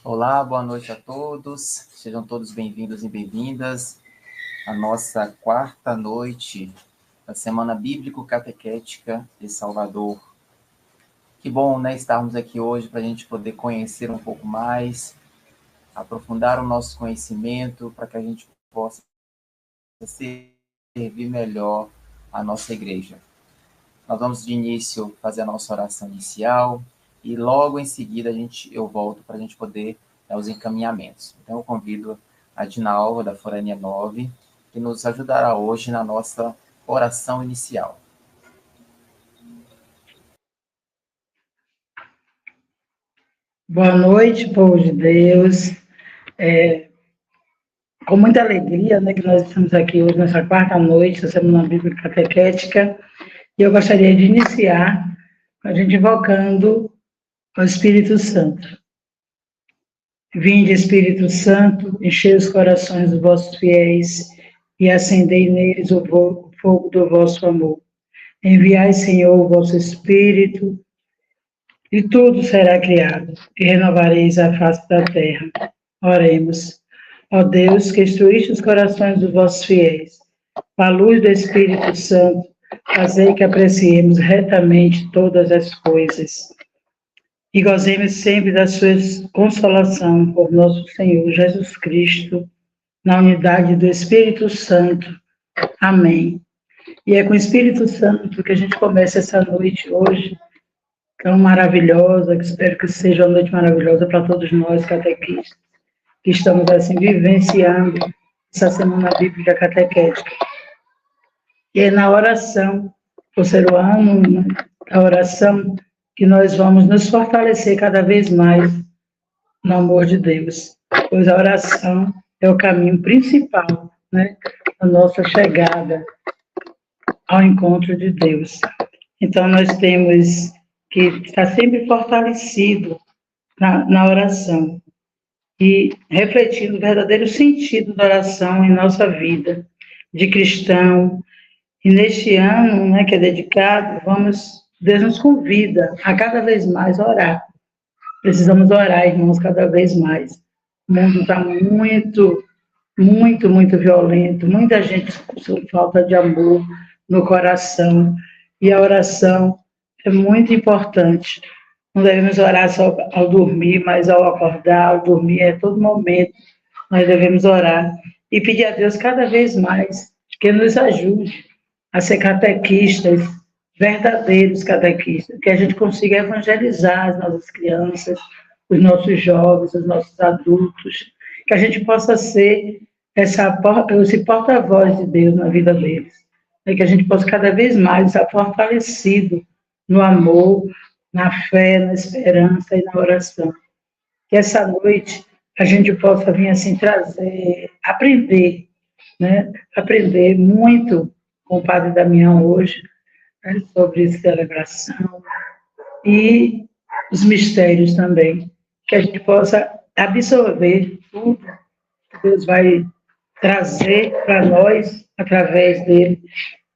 Olá, boa noite a todos. Sejam todos bem-vindos e bem-vindas à nossa quarta noite da Semana Bíblico-Catequética de Salvador. Que bom, né, estarmos aqui hoje para a gente poder conhecer um pouco mais, aprofundar o nosso conhecimento, para que a gente possa servir melhor a nossa igreja. Nós vamos de início fazer a nossa oração inicial e logo em seguida eu volto para a gente poder dar os encaminhamentos. Então eu convido a Dinalva da Forania 9, que nos ajudará hoje na nossa oração inicial. Boa noite, povo de Deus. Com muita alegria, né, que nós estamos aqui hoje nessa quarta noite da Semana Bíblica Catequética, e eu gostaria de iniciar a gente invocando o Espírito Santo. Vinde, Espírito Santo, enchei os corações dos vossos fiéis e acendei neles o fogo do vosso amor. Enviai, Senhor, o vosso Espírito, e tudo será criado, e renovareis a face da terra. Oremos. Ó Deus, que instruíste os corações dos vossos fiéis, com a luz do Espírito Santo, fazei que apreciemos retamente todas as coisas e gozemos sempre da sua consolação por nosso Senhor Jesus Cristo, na unidade do Espírito Santo. Amém. E é com o Espírito Santo que a gente começa essa noite hoje, tão maravilhosa, que espero que seja uma noite maravilhosa para todos nós, catequistas, que estamos assim vivenciando essa Semana Bíblica Catequética. E é na oração, por ser o ano, né, a oração, que nós vamos nos fortalecer cada vez mais no amor de Deus, pois a oração é o caminho principal, né, da nossa chegada ao encontro de Deus. Então, nós temos que estar sempre fortalecido na oração e refletindo o verdadeiro sentido da oração em nossa vida de cristão. E neste ano, né, que é dedicado, Deus nos convida a cada vez mais orar. Precisamos orar, irmãos, cada vez mais. O mundo está muito violento, muita gente com falta de amor no coração, e a oração é muito importante. Não devemos orar só ao dormir, mas ao acordar, ao dormir, a todo momento, nós devemos orar e pedir a Deus cada vez mais que nos ajude a ser catequistas, verdadeiros catequistas, que a gente consiga evangelizar as nossas crianças, os nossos jovens, os nossos adultos, que a gente possa ser esse porta-voz de Deus na vida deles, que a gente possa cada vez mais estar fortalecido no amor, na fé, na esperança e na oração. Que essa noite a gente possa vir assim aprender, né? Aprender muito com o Padre Damião hoje, né? Sobre celebração e os mistérios também. Que a gente possa absorver tudo que Deus vai trazer para nós através dele,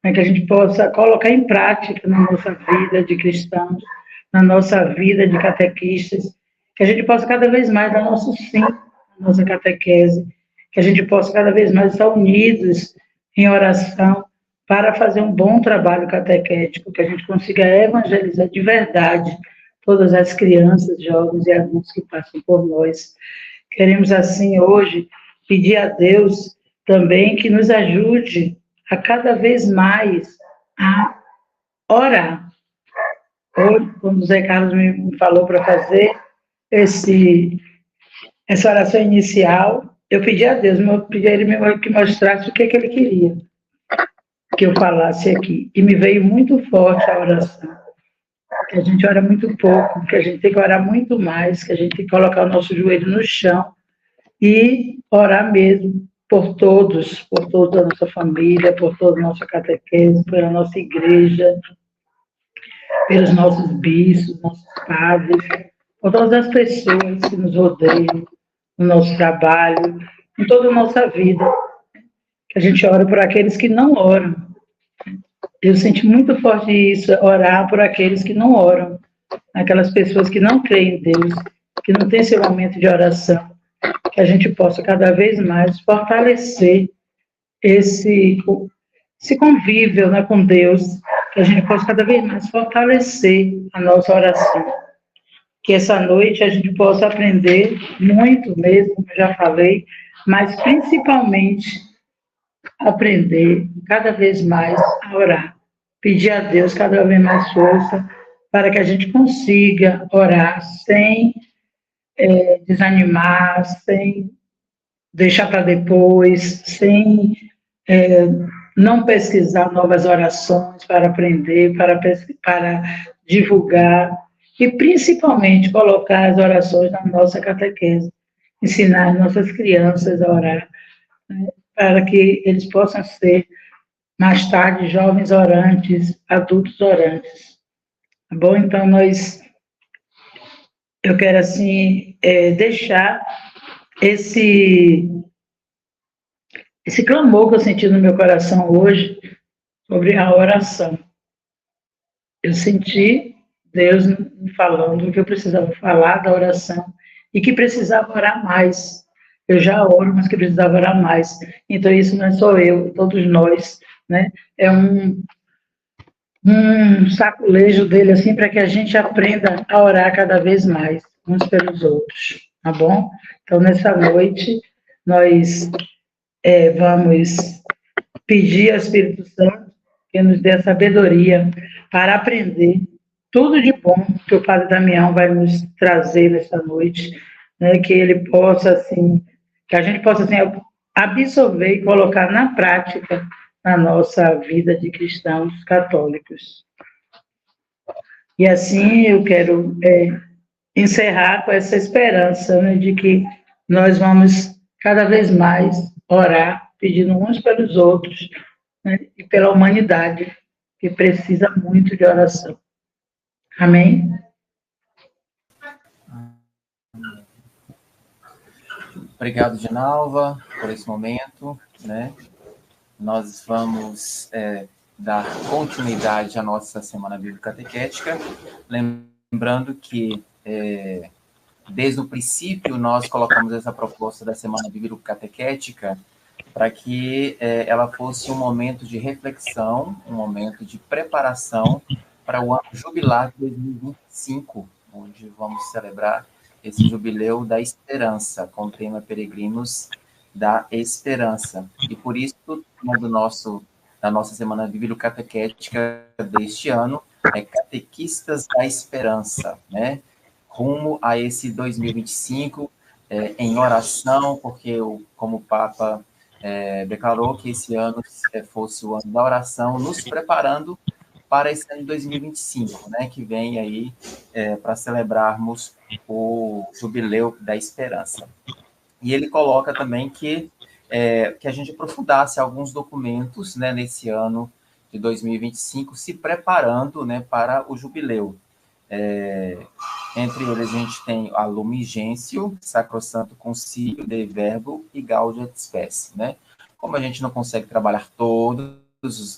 né? Que a gente possa colocar em prática na nossa vida de cristãos, na nossa vida de catequistas, que a gente possa cada vez mais dar nosso sim na nossa catequese, que a gente possa cada vez mais estar unidos em oração para fazer um bom trabalho catequético, que a gente consiga evangelizar de verdade todas as crianças, jovens e adultos que passam por nós. Queremos, assim, hoje, pedir a Deus também que nos ajude a cada vez mais a orar. Hoje, quando o Zé Carlos me falou para fazer essa oração inicial, eu pedi a Deus, eu pedi a ele que mostrasse o que ele queria que eu falasse aqui. E me veio muito forte a oração, que a gente ora muito pouco, que a gente tem que orar muito mais, que a gente tem que colocar o nosso joelho no chão e orar mesmo por todos da nossa família, por toda a nossa catequese, pela nossa igreja, pelos nossos bispos, nossos padres, por todas as pessoas que nos rodeiam, no nosso trabalho, em toda a nossa vida. Que a gente ora por aqueles que não oram. Eu senti muito forte isso, orar por aqueles que não oram, aquelas pessoas que não creem em Deus, que não tem esse momento de oração, que a gente possa cada vez mais fortalecer esse convívio, né, com Deus, que a gente possa cada vez mais fortalecer a nossa oração. Que essa noite a gente possa aprender muito mesmo, como eu já falei, mas principalmente aprender cada vez mais a orar. Pedir a Deus cada vez mais força para que a gente consiga orar sem desanimar, sem deixar para depois, sem não pesquisar novas orações para aprender, para divulgar e principalmente colocar as orações na nossa catequese, ensinar as nossas crianças a orar, né, para que eles possam ser mais tarde jovens orantes, adultos orantes. Tá bom? Então eu quero assim deixar esse clamor que eu senti no meu coração hoje sobre a oração. Eu senti Deus me falando que eu precisava falar da oração e que precisava orar mais. Eu já oro, mas que precisava orar mais. Então, isso não é só eu, todos nós, né? É um saculejo dele, assim, para que a gente aprenda a orar cada vez mais, uns pelos outros, tá bom? Então, nessa noite, nós vamos pedir ao Espírito Santo que nos dê a sabedoria para aprender tudo de bom que o Padre Damião vai nos trazer nessa noite, né? Que ele possa, assim, que a gente possa, assim, absorver e colocar na prática na nossa vida de cristãos católicos. E assim eu quero encerrar com essa esperança, né, de que nós vamos cada vez mais orar, pedindo uns pelos outros, né, e pela humanidade, que precisa muito de oração. Amém? Obrigado, Dinalva, por esse momento, né? Nós vamos dar continuidade à nossa Semana Bíblica Catequética, lembrando que desde o princípio nós colocamos essa proposta da Semana Bíblica Catequética para que ela fosse um momento de reflexão, um momento de preparação para o ano jubilar de 2025, onde vamos celebrar esse jubileu da esperança, com o tema Peregrinos da Esperança. E por isso, o tema da nossa Semana Bíblica Catequética deste ano é Catequistas da Esperança, né? Rumo a esse 2025, em oração, porque, como o Papa declarou que esse ano fosse o ano da oração, nos preparando para esse ano de 2025, né, que vem aí para celebrarmos o Jubileu da Esperança. E ele coloca também que a gente aprofundasse alguns documentos, né, nesse ano de 2025, se preparando, né, para o Jubileu. Entre eles a gente tem a Lumen Gentium, Sacrosanto Concílio, Dei Verbo e Gaudium et Spes, né? Como a gente não consegue trabalhar todos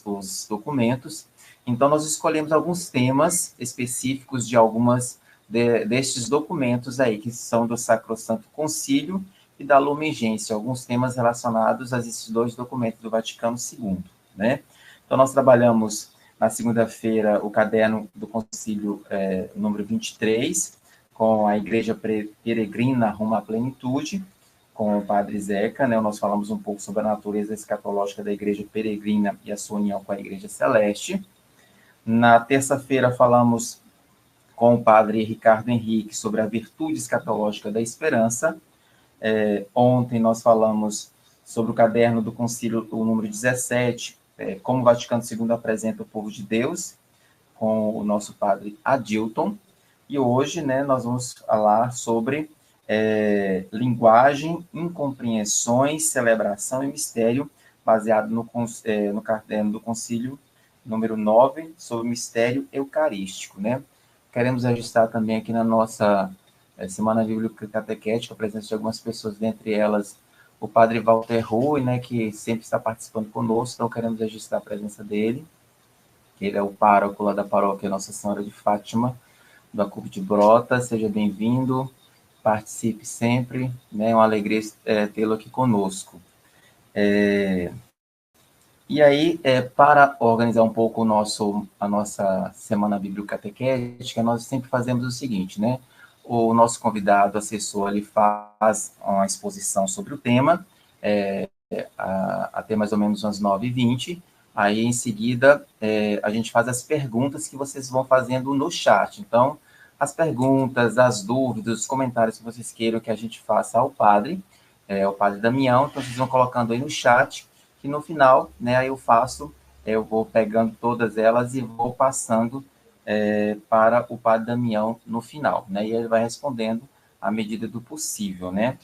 os documentos, então nós escolhemos alguns temas específicos de algumas destes documentos aí, que são do Sacrosanto Concílio e da Lumen Gentium, alguns temas relacionados a esses dois documentos do Vaticano II, né? Então nós trabalhamos na segunda-feira o caderno do Concílio número 23, com a Igreja Peregrina Rumo à Plenitude, com o Padre Zeca, né? Nós falamos um pouco sobre a natureza escatológica da Igreja Peregrina e a sua união com a Igreja Celeste. Na terça-feira falamos com o Padre Ricardo Henrique sobre a virtude escatológica da esperança. Ontem nós falamos sobre o caderno do Concílio, o número 17, como o Vaticano II apresenta o povo de Deus, com o nosso Padre Adilton. E hoje, né, nós vamos falar sobre linguagem, incompreensões, celebração e mistério, baseado no caderno do Concílio número 9, sobre o mistério eucarístico, né? Queremos registrar também aqui na nossa Semana Bíblica Catequética a presença de algumas pessoas, dentre elas o Padre Walter Rui, né, que sempre está participando conosco, então queremos registrar a presença dele, que ele é o pároco lá da paróquia Nossa Senhora de Fátima, do Acúpio de Brotas. Seja bem-vindo, participe sempre, né? É uma alegria tê-lo aqui conosco. E aí, para organizar um pouco a nossa Semana Bíblica Catequética, nós sempre fazemos o seguinte, né? O nosso convidado, assessor, ele faz uma exposição sobre o tema, até mais ou menos umas 9h20. Aí, em seguida, a gente faz as perguntas que vocês vão fazendo no chat. Então, as perguntas, as dúvidas, os comentários que vocês queiram que a gente faça ao padre, o padre Damião, então vocês vão colocando aí no chat, que no final, né, aí eu vou pegando todas elas e vou passando para o padre Damião no final, né, e ele vai respondendo à medida do possível, né,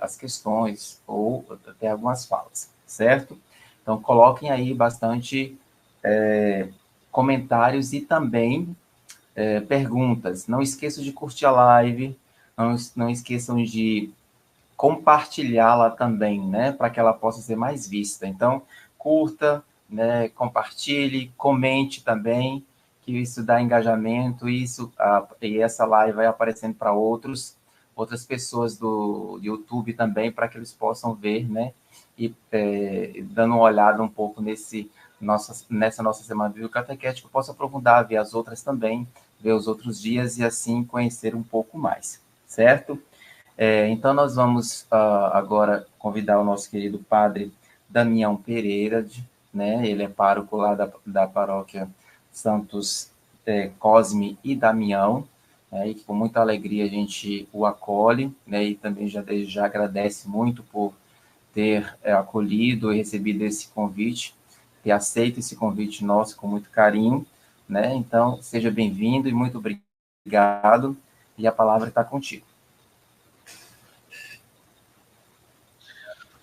as questões ou até algumas falas, certo? Então, coloquem aí bastante comentários e também perguntas. Não esqueçam de curtir a live, não esqueçam de compartilhá-la também, né, para que ela possa ser mais vista. Então, curta, né, compartilhe, comente também, que isso dá engajamento, e essa live vai aparecendo para outras pessoas do YouTube também, para que eles possam ver, né, e dando uma olhada um pouco nessa nossa Semana Bíblica Catequética, eu posso aprofundar, ver as outras também, ver os outros dias e assim conhecer um pouco mais, certo? Então, nós vamos agora convidar o nosso querido padre Damião Pereira, né? Ele é pároco lá da paróquia Santos Cosme e Damião, né? E com muita alegria a gente o acolhe, né? E também já agradece muito por ter acolhido e recebido esse convite, ter aceito esse convite nosso com muito carinho, né? Então, seja bem-vindo e muito obrigado, e a palavra está contigo.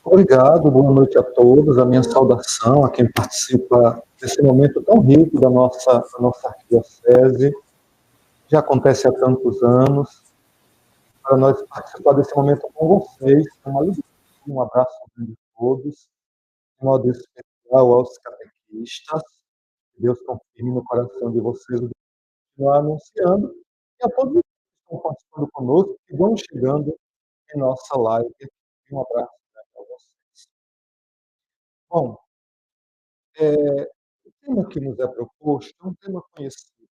Obrigado, boa noite a todos. A minha saudação a quem participa desse momento tão rico da nossa arquidiocese. Já acontece há tantos anos. Para nós participar desse momento com vocês, é uma alegria. Um abraço a todos, de modo especial aos catequistas. Deus confirme no coração de vocês o que continuar anunciando. E a todos que estão participando conosco, que vão chegando em nossa live. Um abraço a vocês. Bom, o tema que nos é proposto é um tema conhecido.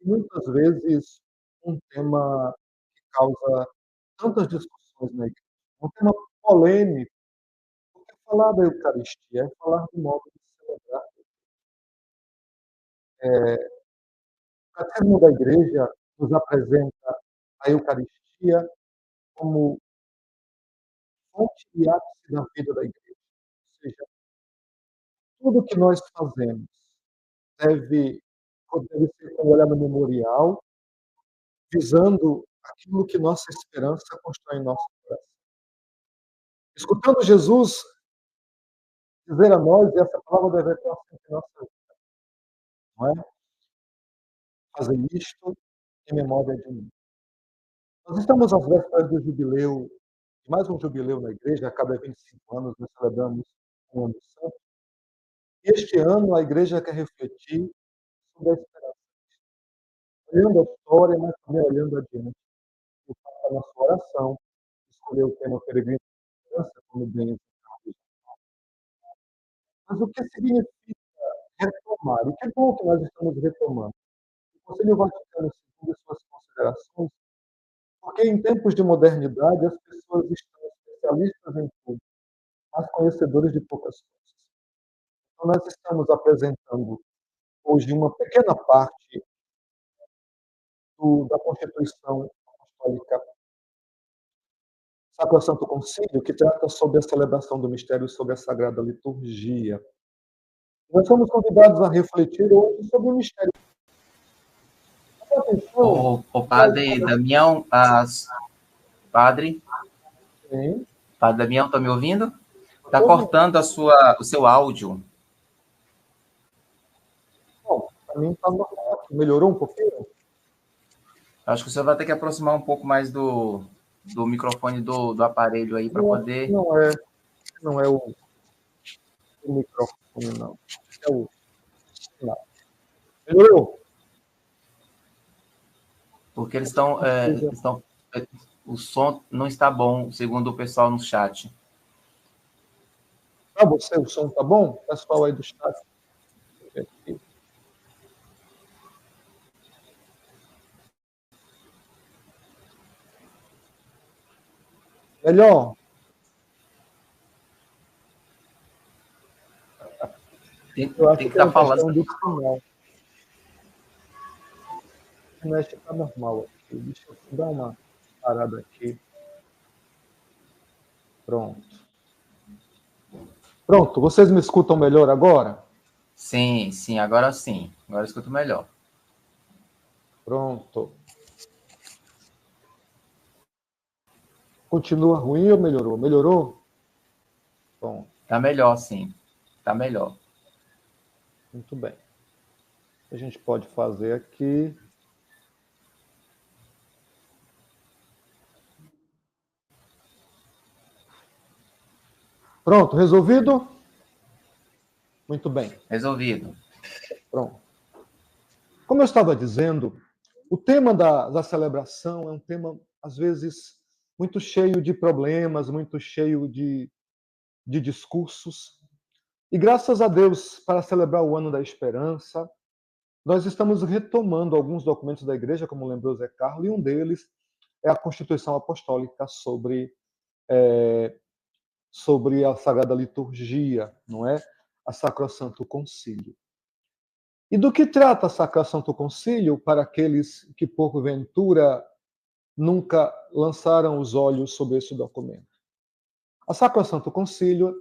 E muitas vezes um tema que causa tantas discussões na igreja. Um tema polêmico, porque falar da Eucaristia é falar do modo de celebrar. O Catecismo da Igreja nos apresenta a Eucaristia como fonte e ápice da vida da igreja. Ou seja, tudo que nós fazemos deve ser com um olhar memorial, visando aquilo que nossa esperança constrói em nosso coração. Escutando Jesus dizer a nós, e essa palavra deve estar sempre em nossa vida, não é? Fazer isto em memória de mim. Nós estamos às vésperas do jubileu, de mais um jubileu na igreja. A cada 25 anos nós celebramos um ano santo. E este ano a igreja quer refletir sobre a esperança. Olhando a história, mas também olhando adiante. O Papa, na sua oração, escolheu o tema peregrino de esperança como bem indicado. Mas o que significa retomar? E que bom que nós estamos retomando. O Conselho Vaticano II e suas considerações, porque em tempos de modernidade as pessoas estão especialistas em tudo, mas conhecedores de poucas coisas. Então nós estamos apresentando hoje uma pequena parte da Constituição Apostólica Sacrosanto Concílio, que trata sobre a celebração do mistério e sobre a Sagrada Liturgia. Nós somos convidados a refletir hoje sobre o mistério. O padre Damião, padre? Sim. Padre Damião, está me ouvindo? Está cortando o seu áudio. Bom, para mim está normal. Melhorou um pouquinho? Acho que o senhor vai ter que aproximar um pouco mais do microfone do aparelho aí para poder... Não é o microfone, não. É o... Não. Melhorou? Porque eles estão O som não está bom, segundo o pessoal no chat. Para você, o som tá bom? Pessoal aí do chat. Melhor? Eu acho Tem que que é estar uma questão falando. do sinal. A internet está normal aqui. Deixa eu dar uma parada aqui. Pronto. Pronto, vocês me escutam melhor agora? Sim, sim, agora sim. Agora eu escuto melhor. Pronto. Continua ruim ou melhorou? Melhorou? Bom, Tá melhor, sim. Tá melhor. muito bem. A gente pode fazer aqui. Pronto, resolvido? Muito bem. Resolvido. Pronto. Como eu estava dizendo, o tema da celebração é um tema, às vezes, muito cheio de problemas, muito cheio de discursos. E graças a Deus, para celebrar o Ano da Esperança, nós estamos retomando alguns documentos da igreja, como lembrou Zé Carlos, e um deles é a Constituição Apostólica sobre a Sagrada Liturgia, não é? A Sacrosanto Concílio. E do que trata a Sacrosanto Concílio para aqueles que, porventura, nunca lançaram os olhos sobre esse documento? A Sacrosanto Concílio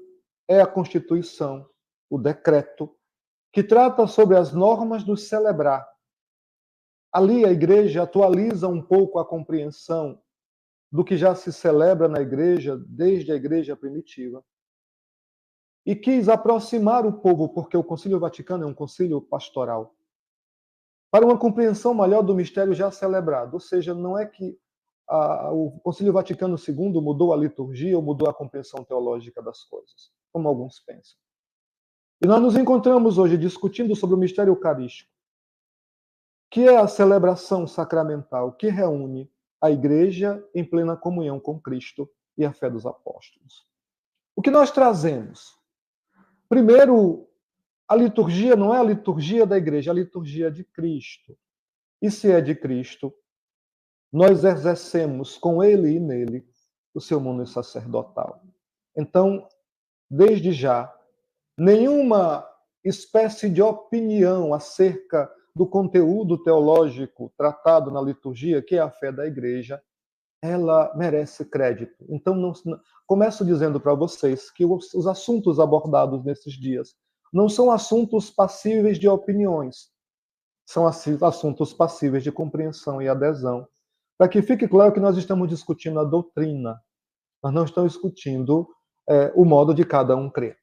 é a Constituição, o decreto, que trata sobre as normas do celebrar. Ali a igreja atualiza um pouco a compreensão do que já se celebra na igreja desde a igreja primitiva. E quis aproximar o povo, porque o Concílio Vaticano é um concílio pastoral, para uma compreensão maior do mistério já celebrado. Ou seja, não é que o Concílio Vaticano II mudou a liturgia ou mudou a compreensão teológica das coisas, como alguns pensam. E nós nos encontramos hoje discutindo sobre o mistério eucarístico, que é a celebração sacramental que reúne a igreja em plena comunhão com Cristo e a fé dos apóstolos. O que nós trazemos? Primeiro, a liturgia não é a liturgia da igreja, é a liturgia de Cristo. E se é de Cristo, nós exercemos com ele e nele o seu mundo sacerdotal. Então, desde já, nenhuma espécie de opinião acerca do conteúdo teológico tratado na liturgia, que é a fé da igreja, ela merece crédito. Então, começo dizendo para vocês que os assuntos abordados nesses dias não são assuntos passíveis de opiniões, são assuntos passíveis de compreensão e adesão. Para que fique claro que nós estamos discutindo a doutrina, nós não estamos discutindo o modo de cada um crer.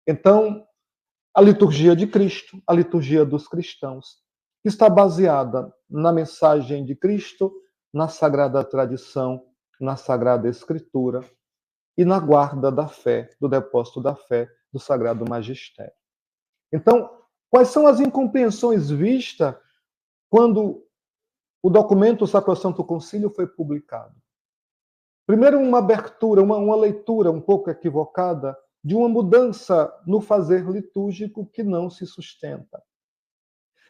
Então, a liturgia de Cristo, a liturgia dos cristãos, está baseada na mensagem de Cristo, na sagrada tradição, na sagrada escritura e na guarda da fé, do depósito da fé, do sagrado magistério. Então, quais são as incompreensões vistas quando o documento Sacrosanto Concílio foi publicado? Primeiro, uma abertura, uma leitura um pouco equivocada de uma mudança no fazer litúrgico que não se sustenta.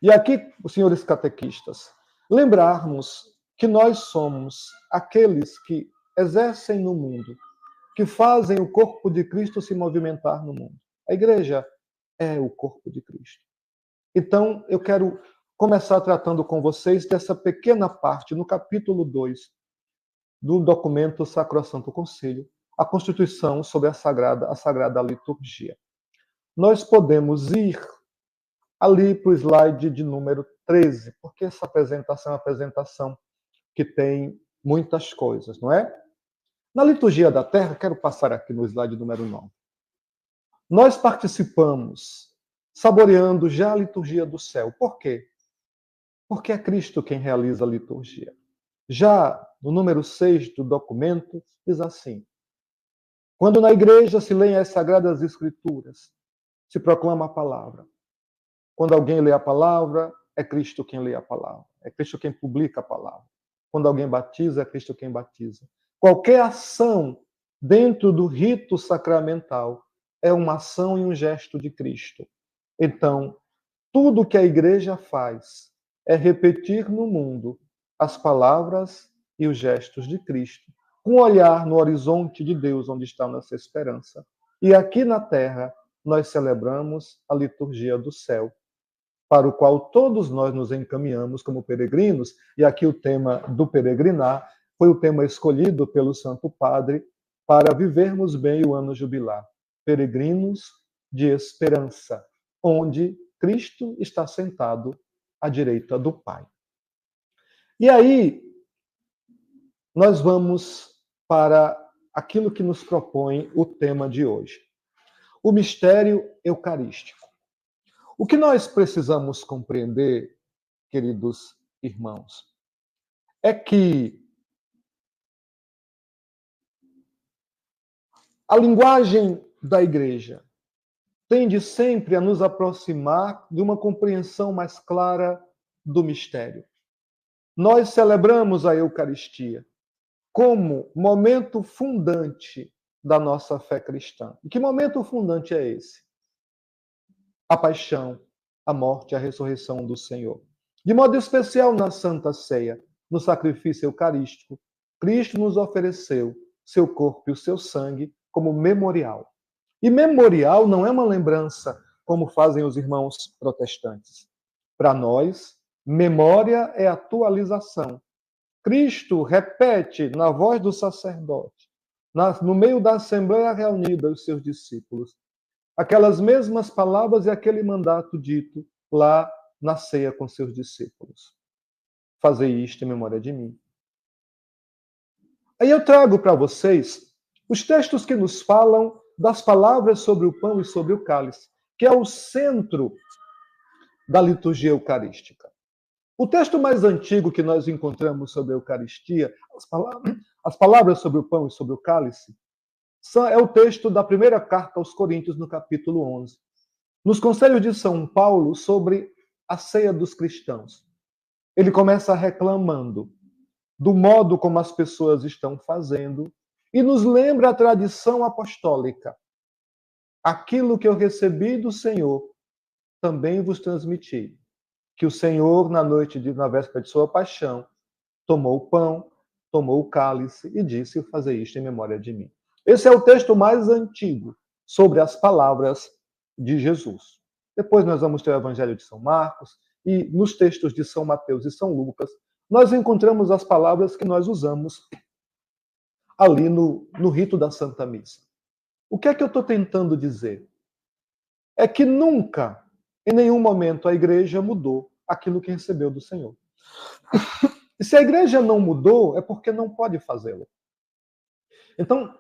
E aqui, os senhores catequistas, lembrarmos que nós somos aqueles que exercem no mundo, que fazem o corpo de Cristo se movimentar no mundo. A igreja é o corpo de Cristo. Então, eu quero começar tratando com vocês dessa pequena parte, no capítulo 2 do documento Sacrosanto Concílio, a Constituição sobre a Sagrada Liturgia. Nós podemos ir ali para o slide de número 13, porque essa apresentação é uma apresentação que tem muitas coisas, não é? Na liturgia da terra, quero passar aqui no slide número 9. Nós participamos saboreando já a liturgia do céu. Por quê? Porque é Cristo quem realiza a liturgia. Já no número 6 do documento, diz assim: quando na igreja se leem as sagradas escrituras, se proclama a palavra. Quando alguém lê a palavra, é Cristo quem lê a palavra. É Cristo quem publica a palavra. quando alguém batiza, é Cristo quem batiza. Qualquer ação dentro do rito sacramental é uma ação e um gesto de Cristo. Então, tudo que a igreja faz é repetir no mundo as palavras e os gestos de Cristo, com um olhar no horizonte de Deus, onde está nossa esperança. E aqui na terra, nós celebramos a liturgia do céu, para o qual todos nós nos encaminhamos como peregrinos, e aqui o tema do peregrinar foi o tema escolhido pelo Santo Padre para vivermos bem o ano jubilar. Peregrinos de esperança, onde Cristo está sentado à direita do Pai. E aí, nós vamos para aquilo que nos propõe o tema de hoje. O mistério eucarístico. O que nós precisamos compreender, queridos irmãos, é que a linguagem da igreja tende sempre a nos aproximar de uma compreensão mais clara do mistério. Nós celebramos a Eucaristia como momento fundante da nossa fé cristã. E que momento fundante é esse? A paixão, a morte e a ressurreição do Senhor. De modo especial na Santa Ceia, no sacrifício eucarístico, Cristo nos ofereceu seu corpo e o seu sangue como memorial. E memorial não é uma lembrança, como fazem os irmãos protestantes. Para nós, memória é atualização. Cristo repete na voz do sacerdote, no meio da assembleia reunida, os seus discípulos, aquelas mesmas palavras e aquele mandato dito lá na ceia com seus discípulos. Fazei isto em memória de mim. Aí eu trago para vocês os textos que nos falam das palavras sobre o pão e sobre o cálice, que é o centro da liturgia eucarística. O texto mais antigo que nós encontramos sobre a Eucaristia, as palavras sobre o pão e sobre o cálice, é o texto da primeira carta aos Coríntios, no capítulo 11. Nos Conselhos de São Paulo, sobre a ceia dos cristãos. Ele começa reclamando do modo como as pessoas estão fazendo e nos lembra a tradição apostólica. Aquilo que eu recebi do Senhor, também vos transmiti. Que o Senhor, na véspera de sua paixão, tomou o pão, tomou o cálice e disse: fazei isto em memória de mim. Esse é o texto mais antigo sobre as palavras de Jesus. Depois nós vamos ter o Evangelho de São Marcos e nos textos de São Mateus e São Lucas, nós encontramos as palavras que nós usamos ali no rito da Santa Missa. O que é que eu estou tentando dizer? É que nunca, em nenhum momento, a igreja mudou aquilo que recebeu do Senhor. E se a igreja não mudou, é porque não pode fazê-lo. Então,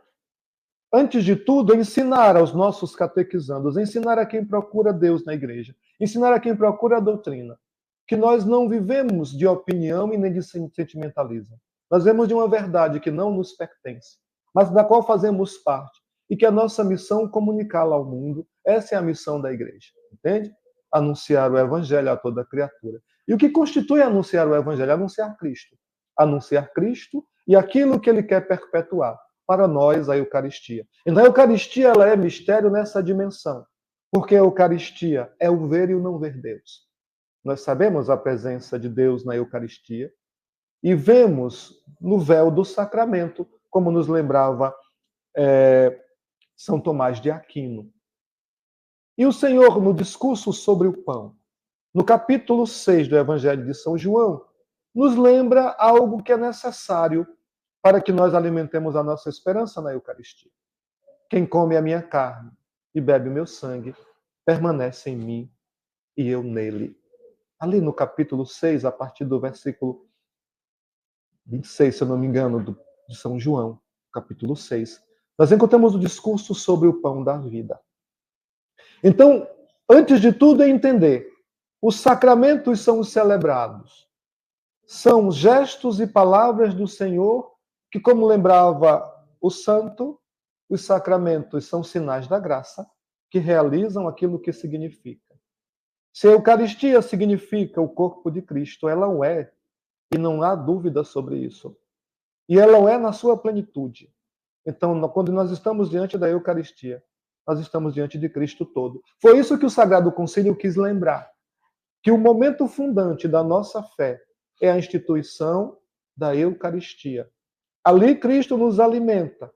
antes de tudo, ensinar aos nossos catequizandos, ensinar a quem procura Deus na igreja, ensinar a quem procura a doutrina, que nós não vivemos de opinião e nem de sentimentalismo. Nós vivemos de uma verdade que não nos pertence, mas da qual fazemos parte, e que a nossa missão é comunicá-la ao mundo. Essa é a missão da igreja, entende? Anunciar o evangelho a toda criatura. E o que constitui anunciar o evangelho? Anunciar Cristo. Anunciar Cristo e aquilo que ele quer perpetuar. Para nós, a Eucaristia. Então, a Eucaristia ela é mistério nessa dimensão, porque a Eucaristia é o ver e o não ver Deus. Nós sabemos a presença de Deus na Eucaristia e vemos no véu do sacramento, como nos lembrava São Tomás de Aquino. E o Senhor, no discurso sobre o pão, no capítulo 6 do Evangelho de São João, nos lembra algo que é necessário para que nós alimentemos a nossa esperança na Eucaristia. Quem come a minha carne e bebe o meu sangue, permanece em mim e eu nele. Ali no capítulo 6, a partir do versículo 26, se eu não me engano, de São João, capítulo 6, nós encontramos o discurso sobre o pão da vida. Então, antes de tudo, é entender. Os sacramentos são os celebrados. São gestos e palavras do Senhor que, como lembrava o santo, os sacramentos são sinais da graça que realizam aquilo que significa. Se a Eucaristia significa o corpo de Cristo, ela o é, E não há dúvida sobre isso. E ela o é na sua plenitude. Então, quando nós estamos diante da Eucaristia, nós estamos diante de Cristo todo. Foi isso que o Sagrado Concílio quis lembrar, que o momento fundante da nossa fé é a instituição da Eucaristia. Ali Cristo nos alimenta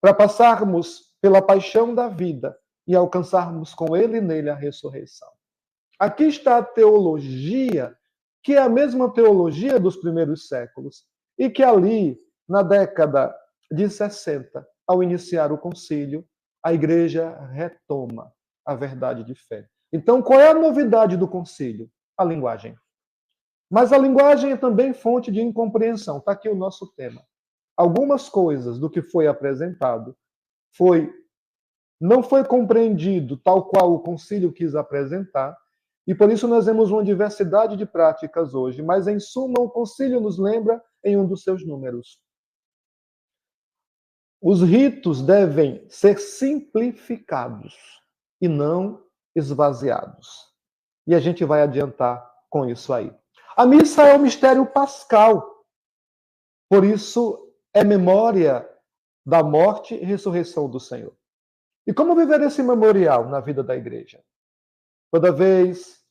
para passarmos pela paixão da vida e alcançarmos com Ele e nele a ressurreição. Aqui está a teologia, que é a mesma teologia dos primeiros séculos, e que ali, na década de 60, ao iniciar o concílio, a Igreja retoma a verdade de fé. Então, qual é a novidade do concílio? A linguagem. Mas a linguagem é também fonte de incompreensão. Está aqui o nosso tema. Algumas coisas do que foi apresentado não foi compreendido tal qual o concílio quis apresentar, e por isso nós vemos uma diversidade de práticas hoje, mas em suma o concílio nos lembra em um dos seus números. Os ritos devem ser simplificados e não esvaziados. E a gente vai adiantar com isso aí. A missa é o mistério pascal. Por isso é memória da morte e ressurreição do Senhor. E como viver esse memorial na vida da igreja? Toda vez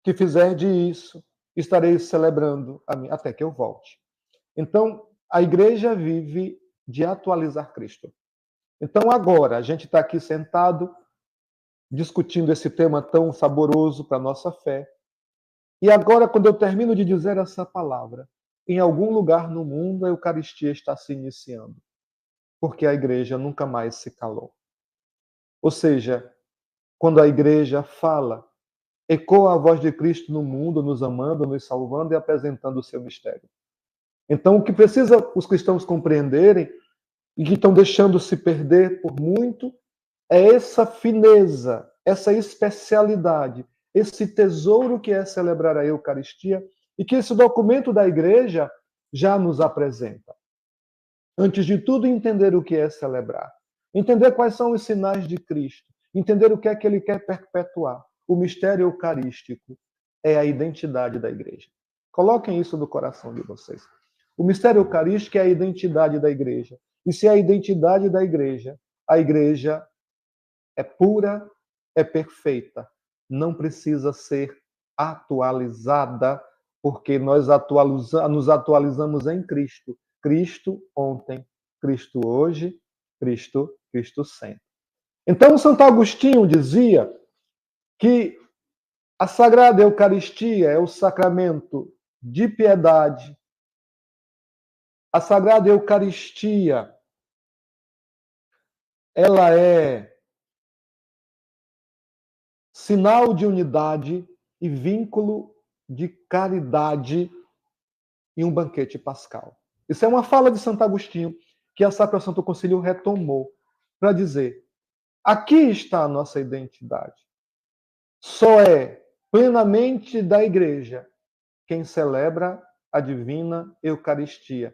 que fizerdes isso, estareis celebrando a mim, até que eu volte. Então, a igreja vive de atualizar Cristo. Então, agora, a gente está aqui sentado, discutindo esse tema tão saboroso para a nossa fé. E agora, quando eu termino de dizer essa palavra, em algum lugar no mundo a Eucaristia está se iniciando, porque a igreja nunca mais se calou. Ou seja, quando a igreja fala, ecoa a voz de Cristo no mundo, nos amando, nos salvando e apresentando o seu mistério. Então, o que precisa os cristãos compreenderem, e que estão deixando se perder por muito, é essa fineza, essa especialidade, esse tesouro que é celebrar a Eucaristia, e que esse documento da igreja já nos apresenta. Antes de tudo, entender o que é celebrar. Entender quais são os sinais de Cristo. Entender o que é que ele quer perpetuar. O mistério eucarístico é a identidade da igreja. Coloquem isso no coração de vocês. O mistério eucarístico é a identidade da igreja. E se é a identidade da igreja, a igreja é pura, é perfeita. Não precisa ser atualizada, porque nós nos atualizamos em Cristo. Cristo ontem, Cristo hoje, Cristo sempre. Então, Santo Agostinho dizia que a Sagrada Eucaristia é o sacramento de piedade. A Sagrada Eucaristia, ela é sinal de unidade e vínculo de caridade em um banquete pascal. Isso é uma fala de Santo Agostinho que a Sacrosanto Concílio retomou para dizer: aqui está a nossa identidade. Só é plenamente da igreja quem celebra a divina Eucaristia,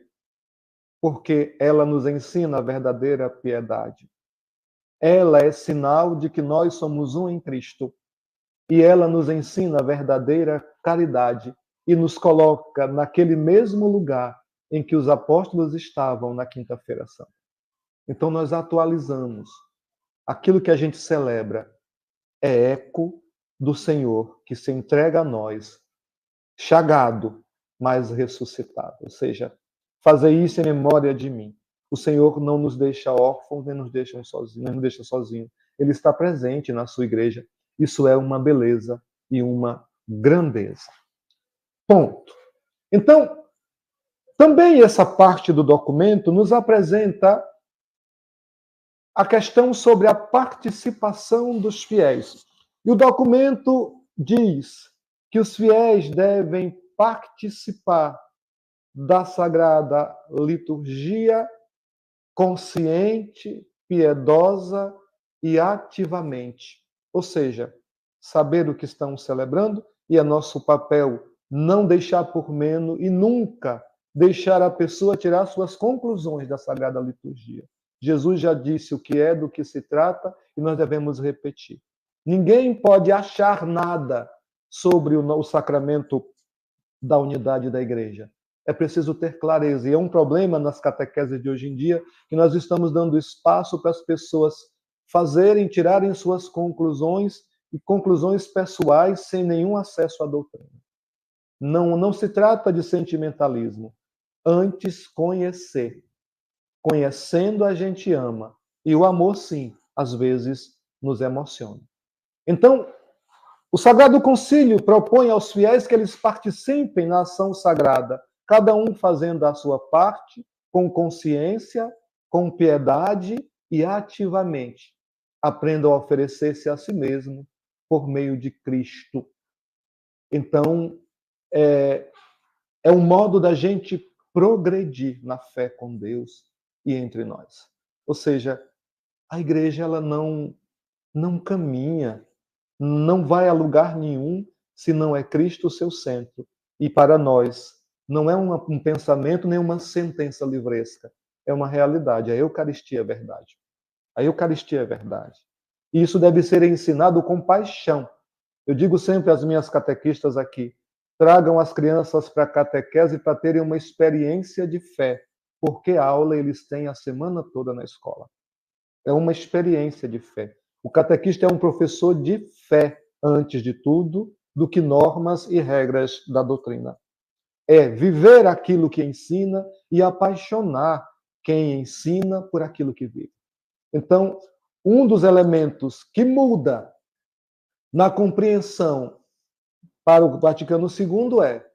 porque ela nos ensina a verdadeira piedade. Ela é sinal de que nós somos um em Cristo. E ela nos ensina a verdadeira caridade e nos coloca naquele mesmo lugar em que os apóstolos estavam na Quinta-feira Santa. Então nós atualizamos. Aquilo que a gente celebra é eco do Senhor que se entrega a nós, chagado, mas ressuscitado. Ou seja, fazer isso em memória de mim. O Senhor não nos deixa órfãos, nem nos deixa sozinhos. Ele está presente na sua igreja. Isso é uma beleza e uma grandeza. Ponto. Então, também essa parte do documento nos apresenta a questão sobre a participação dos fiéis. E o documento diz que os fiéis devem participar da Sagrada Liturgia consciente, piedosa e ativamente. Ou seja, saber o que estão celebrando, e é nosso papel não deixar por menos e nunca deixar a pessoa tirar suas conclusões da Sagrada Liturgia. Jesus já disse o que é, do que se trata, e nós devemos repetir. Ninguém pode achar nada sobre o sacramento da unidade da igreja. É preciso ter clareza. E é um problema nas catequeses de hoje em dia que nós estamos dando espaço para as pessoas fazerem, tirarem suas conclusões e conclusões pessoais sem nenhum acesso à doutrina. Não se trata de sentimentalismo. Antes, conhecer. Conhecendo, a gente ama. E o amor, sim, às vezes nos emociona. Então, o Sagrado Concílio propõe aos fiéis que eles participem na ação sagrada, cada um fazendo a sua parte, com consciência, com piedade e ativamente. Aprendam a oferecer-se a si mesmo por meio de Cristo. Então, é um modo da gente progredir na fé com Deus e entre nós. Ou seja, a igreja ela não caminha, não vai a lugar nenhum se não é Cristo o seu centro. E para nós, não é um pensamento nem uma sentença livresca. É uma realidade. A Eucaristia é verdade. A Eucaristia é verdade. E isso deve ser ensinado com paixão. Eu digo sempre às minhas catequistas aqui, tragam as crianças para a catequese para terem uma experiência de fé, porque a aula eles têm a semana toda na escola. É uma experiência de fé. O catequista é um professor de fé, antes de tudo, do que normas e regras da doutrina. É viver aquilo que ensina e apaixonar quem ensina por aquilo que vive. Então, um dos elementos que muda na compreensão para o Vaticano II é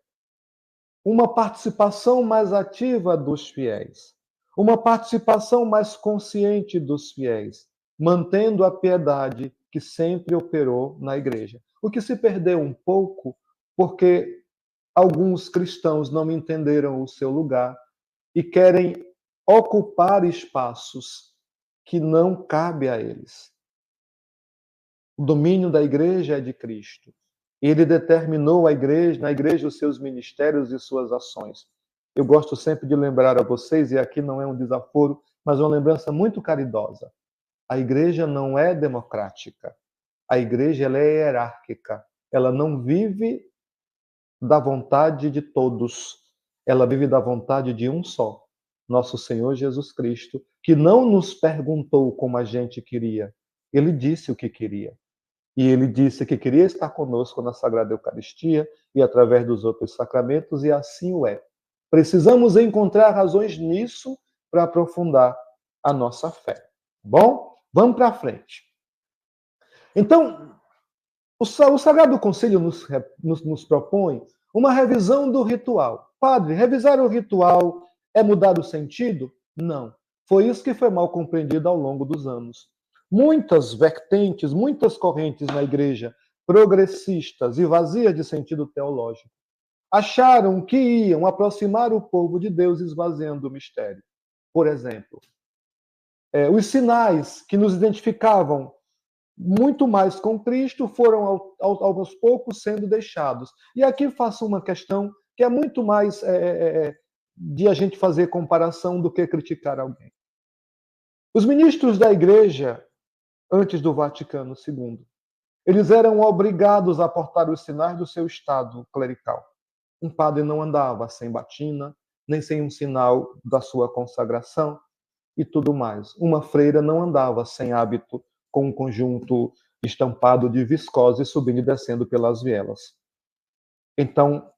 uma participação mais ativa dos fiéis, uma participação mais consciente dos fiéis, mantendo a piedade que sempre operou na igreja. O que se perdeu um pouco porque alguns cristãos não entenderam o seu lugar e querem ocupar espaços que não cabe a eles. O domínio da igreja é de Cristo. Ele determinou na igreja os seus ministérios e suas ações. Eu gosto sempre de lembrar a vocês, e aqui não é um desaforo, mas uma lembrança muito caridosa. A igreja não é democrática. A igreja ela é hierárquica. Ela não vive da vontade de todos. Ela vive da vontade de um só, nosso Senhor Jesus Cristo, que não nos perguntou como a gente queria. Ele disse o que queria. E ele disse que queria estar conosco na Sagrada Eucaristia e através dos outros sacramentos, e assim o é. Precisamos encontrar razões nisso para aprofundar a nossa fé. Bom, vamos para frente. Então, o Sagrado Concílio nos propõe uma revisão do ritual. Padre, revisar o ritual é mudar o sentido? Não. Foi isso que foi mal compreendido ao longo dos anos. Muitas vertentes, muitas correntes na igreja, progressistas e vazias de sentido teológico, acharam que iam aproximar o povo de Deus esvaziando o mistério. Por exemplo, os sinais que nos identificavam muito mais com Cristo foram aos poucos sendo deixados. E aqui faço uma questão que é muito mais de a gente fazer comparação do que criticar alguém. Os ministros da igreja, antes do Vaticano II, eles eram obrigados a portar os sinais do seu estado clerical. Um padre não andava sem batina, nem sem um sinal da sua consagração e tudo mais. Uma freira não andava sem hábito com um conjunto estampado de viscose subindo e descendo pelas vielas. Então,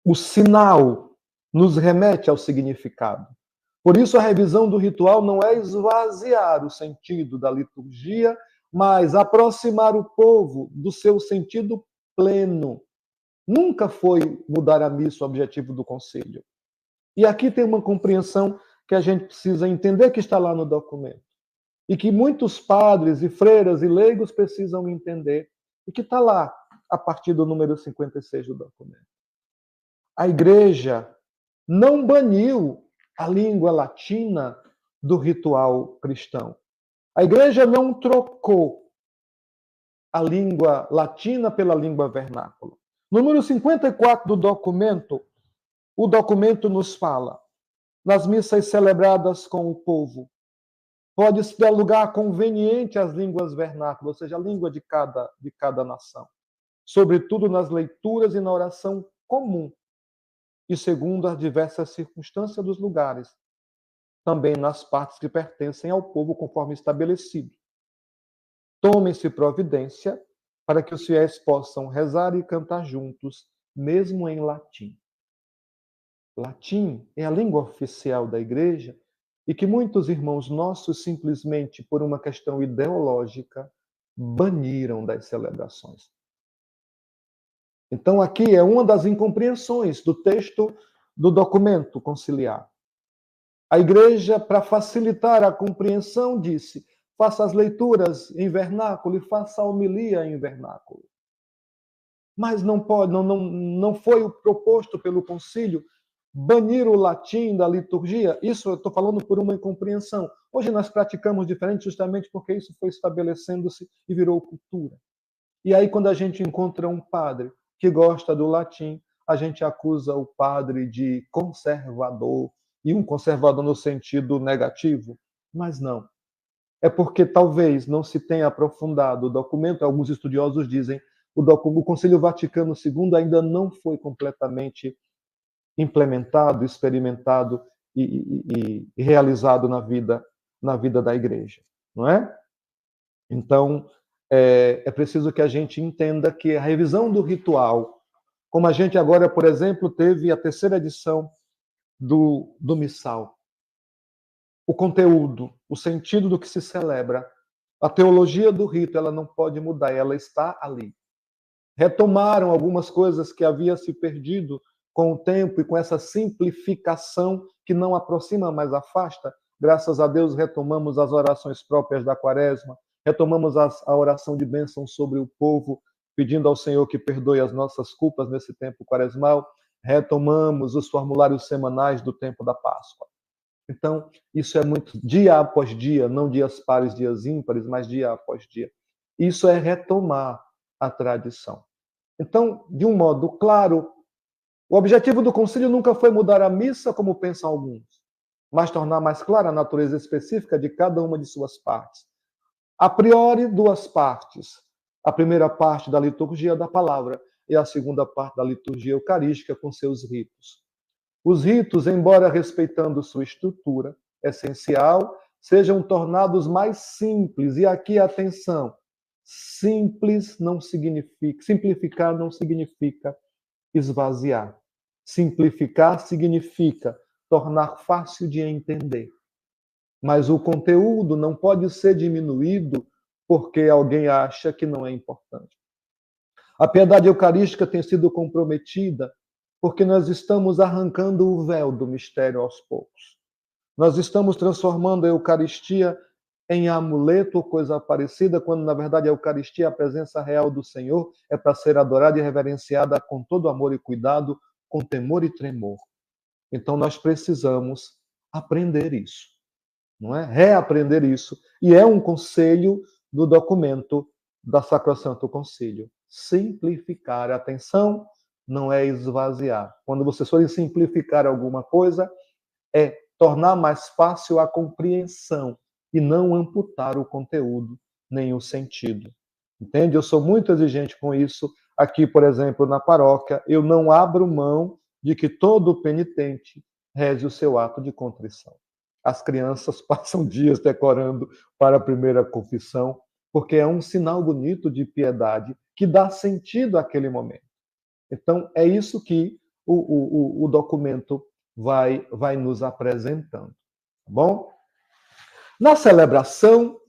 o sinal nos remete ao significado. Por isso, a revisão do ritual não é esvaziar o sentido da liturgia, mas aproximar o povo do seu sentido pleno. Nunca foi mudar a missa o objetivo do concílio. E aqui tem uma compreensão que a gente precisa entender que está lá no documento. E que muitos padres e freiras e leigos precisam entender, e que está lá, a partir do número 56 do documento. A igreja não baniu a língua latina do ritual cristão. A igreja não trocou a língua latina pela língua vernácula. No número 54 do documento, o documento nos fala, nas missas celebradas com o povo, pode-se dar lugar conveniente às línguas vernáculas, ou seja, a língua de cada nação. Sobretudo nas leituras e na oração comum e segundo as diversas circunstâncias dos lugares, também nas partes que pertencem ao povo conforme estabelecido. Tomem-se providência para que os fiéis possam rezar e cantar juntos, mesmo em latim. Latim é a língua oficial da Igreja e que muitos irmãos nossos, simplesmente por uma questão ideológica, baniram das celebrações. Então, aqui é uma das incompreensões do texto do documento conciliar. A Igreja, para facilitar a compreensão, disse: faça as leituras em vernáculo e faça a homilia em vernáculo. Mas não foi o proposto pelo concílio banir o latim da liturgia. Isso eu estou falando por uma incompreensão. Hoje nós praticamos diferente justamente porque isso foi estabelecendo-se e virou cultura. E aí, quando a gente encontra um padre que gosta do latim, a gente acusa o padre de conservador, e um conservador no sentido negativo. Mas não. É porque talvez não se tenha aprofundado o documento. Alguns estudiosos dizem o Concílio Vaticano II ainda não foi completamente implementado, experimentado e realizado na vida da Igreja, não é? Então, é preciso que a gente entenda que a revisão do ritual, como a gente agora, por exemplo, teve a 3ª edição do missal, o conteúdo, o sentido do que se celebra, a teologia do rito, ela não pode mudar, ela está ali. Retomaram algumas coisas que havia se perdido com o tempo e com essa simplificação que não aproxima, mas afasta. Graças a Deus retomamos as orações próprias da Quaresma, retomamos a oração de bênção sobre o povo, pedindo ao Senhor que perdoe as nossas culpas nesse tempo quaresmal, retomamos os formulários semanais do tempo da Páscoa. Então, isso é muito dia após dia, não dias pares, dias ímpares, mas dia após dia. Isso é retomar a tradição. Então, de um modo claro, o objetivo do concílio nunca foi mudar a missa, como pensam alguns, mas tornar mais clara a natureza específica de cada uma de suas partes. A priori, 2 partes. A primeira parte da liturgia da palavra e a segunda parte da liturgia eucarística com seus ritos. Os ritos, embora respeitando sua estrutura essencial, sejam tornados mais simples. E aqui, atenção, simplificar não significa esvaziar. Simplificar significa tornar fácil de entender. Mas o conteúdo não pode ser diminuído porque alguém acha que não é importante. A piedade eucarística tem sido comprometida porque nós estamos arrancando o véu do mistério aos poucos. Nós estamos transformando a Eucaristia em amuleto ou coisa parecida, quando na verdade a Eucaristia, a presença real do Senhor, é para ser adorada e reverenciada com todo amor e cuidado, com temor e tremor. Então nós precisamos aprender isso, não é? Reaprender isso. E é um conselho do documento da Sacrosanto Concílio. Simplificar. Atenção, não é esvaziar. Quando vocês forem simplificar alguma coisa, é tornar mais fácil a compreensão e não amputar o conteúdo nem o sentido. Entende? Eu sou muito exigente com isso. Aqui, por exemplo, na paróquia, eu não abro mão de que todo penitente reze o seu ato de contrição. As crianças passam dias decorando para a primeira confissão, porque é um sinal bonito de piedade que dá sentido àquele momento. Então, é isso que o documento vai nos apresentando. Tá bom? Na celebração,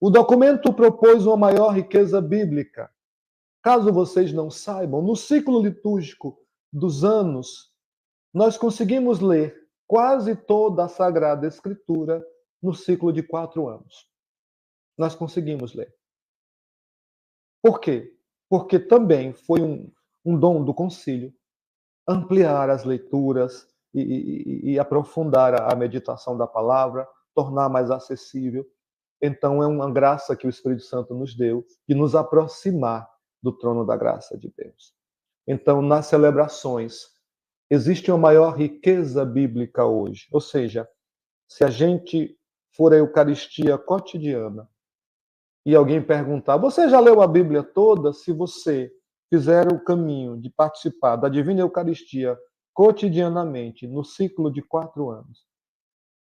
o documento propôs uma maior riqueza bíblica. Caso vocês não saibam, no ciclo litúrgico dos anos, nós conseguimos ler quase toda a Sagrada Escritura no ciclo de 4 anos. Nós conseguimos ler. Por quê? Porque também foi um dom do concílio ampliar as leituras e aprofundar a meditação da palavra, tornar mais acessível. Então, é uma graça que o Espírito Santo nos deu de nos aproximar do trono da graça de Deus. Então, nas celebrações, existe uma maior riqueza bíblica hoje. Ou seja, se a gente for à Eucaristia cotidiana e alguém perguntar, você já leu a Bíblia toda? Se você fizer o caminho de participar da Divina Eucaristia cotidianamente, no ciclo de 4 anos,